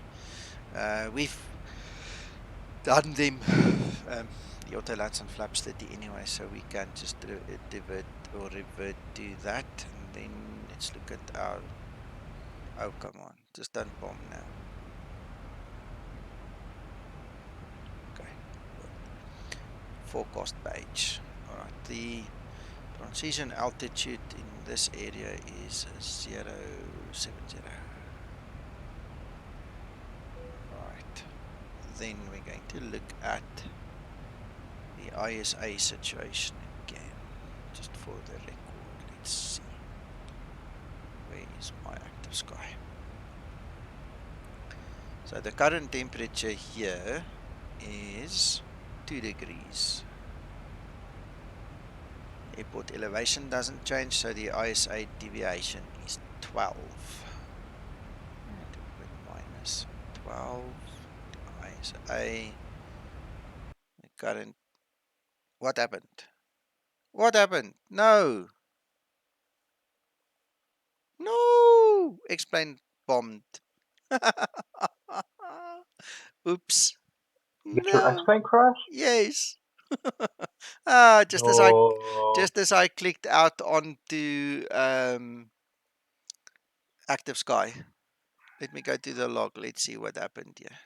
We've done them, the auto lands on flaps 30 anyway, so we can just divert or revert to that. And then let's look at our, oh, come on, just don't bomb now. Okay, forecast page. All right, the transition altitude in this area is 070. Right. Then we're going to look at the ISA situation again, just for the record. Let's see. Where is my active sky? So the current temperature here is 2 degrees. Airport elevation doesn't change, so the ISA deviation is 12. To put minus 12, ISA, the current, what happened? What happened? No! No! Explain bombed. Oops. Did your No. X-plane crash? Yes. No. Just as I clicked out onto active sky. Let me go to the log. Let's see what happened here.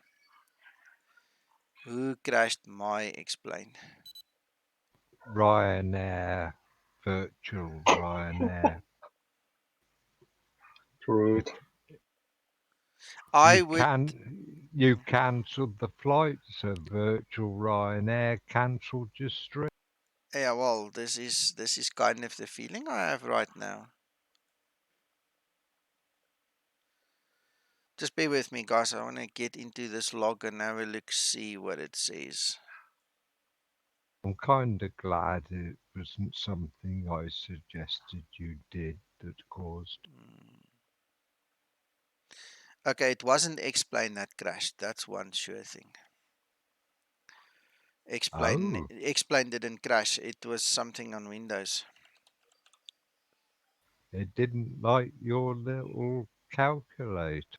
Who crashed my explain? Ryanair, virtual Ryanair. Truth. I would. You cancelled the flight, so virtual Ryanair cancelled your stream. Yeah, well, this is kind of the feeling I have right now. Just bear with me, guys. I want to get into this log and have a look, see what it says. I'm kind of glad it wasn't something I suggested you did that caused. Okay, it wasn't explain that crashed. That's one sure thing. Explain didn't crash. It was something on Windows. It didn't like your little calculator.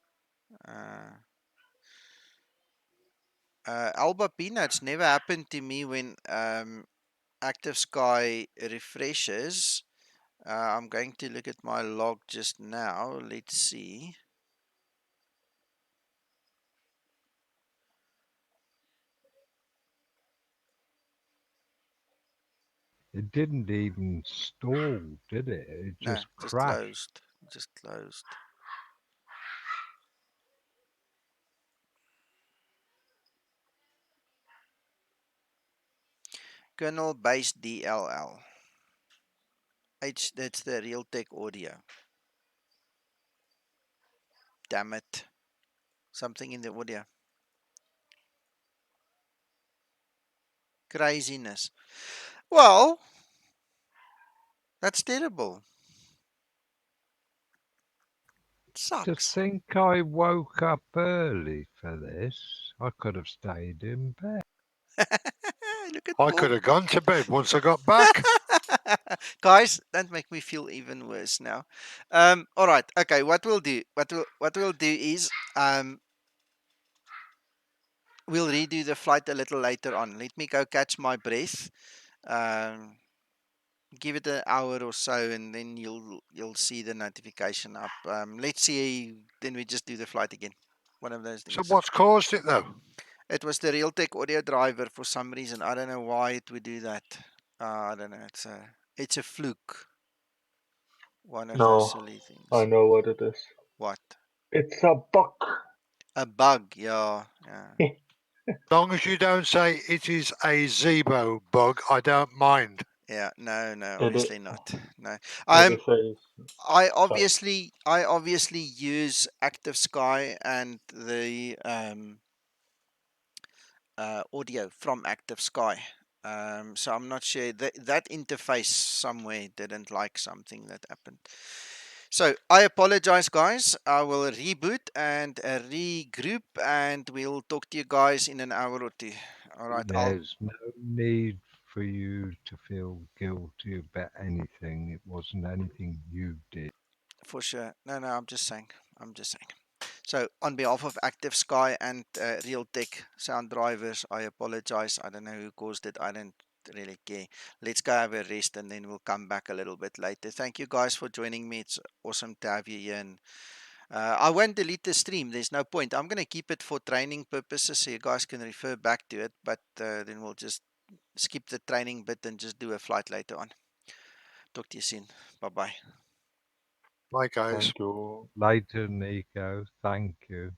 Alba Peanuts never happened to me when Active Sky refreshes. I'm going to look at my log just now. Let's see. It didn't even stall, did it? It No, just just crashed. closed. Just closed. Kernel based DLL. That's the Realtek audio. Damn it. Something in the audio. Craziness. Well, that's terrible. It To sucks. think I woke up early for this. I could have stayed in bed. Look at I Paul. could have gone to bed once I got back. Guys, that make me feel even worse now. All right. Okay. What we'll do is we'll redo the flight a little later on. Let me go catch my breath. Um, give it an hour or so, and then you'll see the notification up. Let's see. Then we just do the flight again. One of those So things. what's caused it though? It was the Realtek audio driver for some reason. I don't know why it would do that. I don't know. It's a fluke. One of those No, silly I things. know what it is. What? It's a bug. A bug. Yeah. Yeah. As long as you don't say it is a Zibo bug, I don't mind. Yeah. No. It is, Obviously not. No. it is a I sorry. obviously use Active Sky and the audio from Active Sky. So I'm not sure that interface somewhere didn't like something that happened. So I apologize, guys. I will reboot and regroup, and we'll talk to you guys in an hour or two. All right. There's no need for you to feel guilty about anything. It wasn't anything you did. For sure. No. I'm just saying. So, on behalf of Active Sky and Realtek sound drivers, I apologize. I don't know who caused it. I don't really care. Let's go have a rest, and then we'll come back a little bit later. Thank you guys for joining me. It's awesome to have you here. And I won't delete the stream. There's no point. I'm going to keep it for training purposes so you guys can refer back to it. But then we'll just skip the training bit and just do a flight later on. Talk to you soon. Bye bye. Bye, guys. Thank you. Later, Nico. Thank you.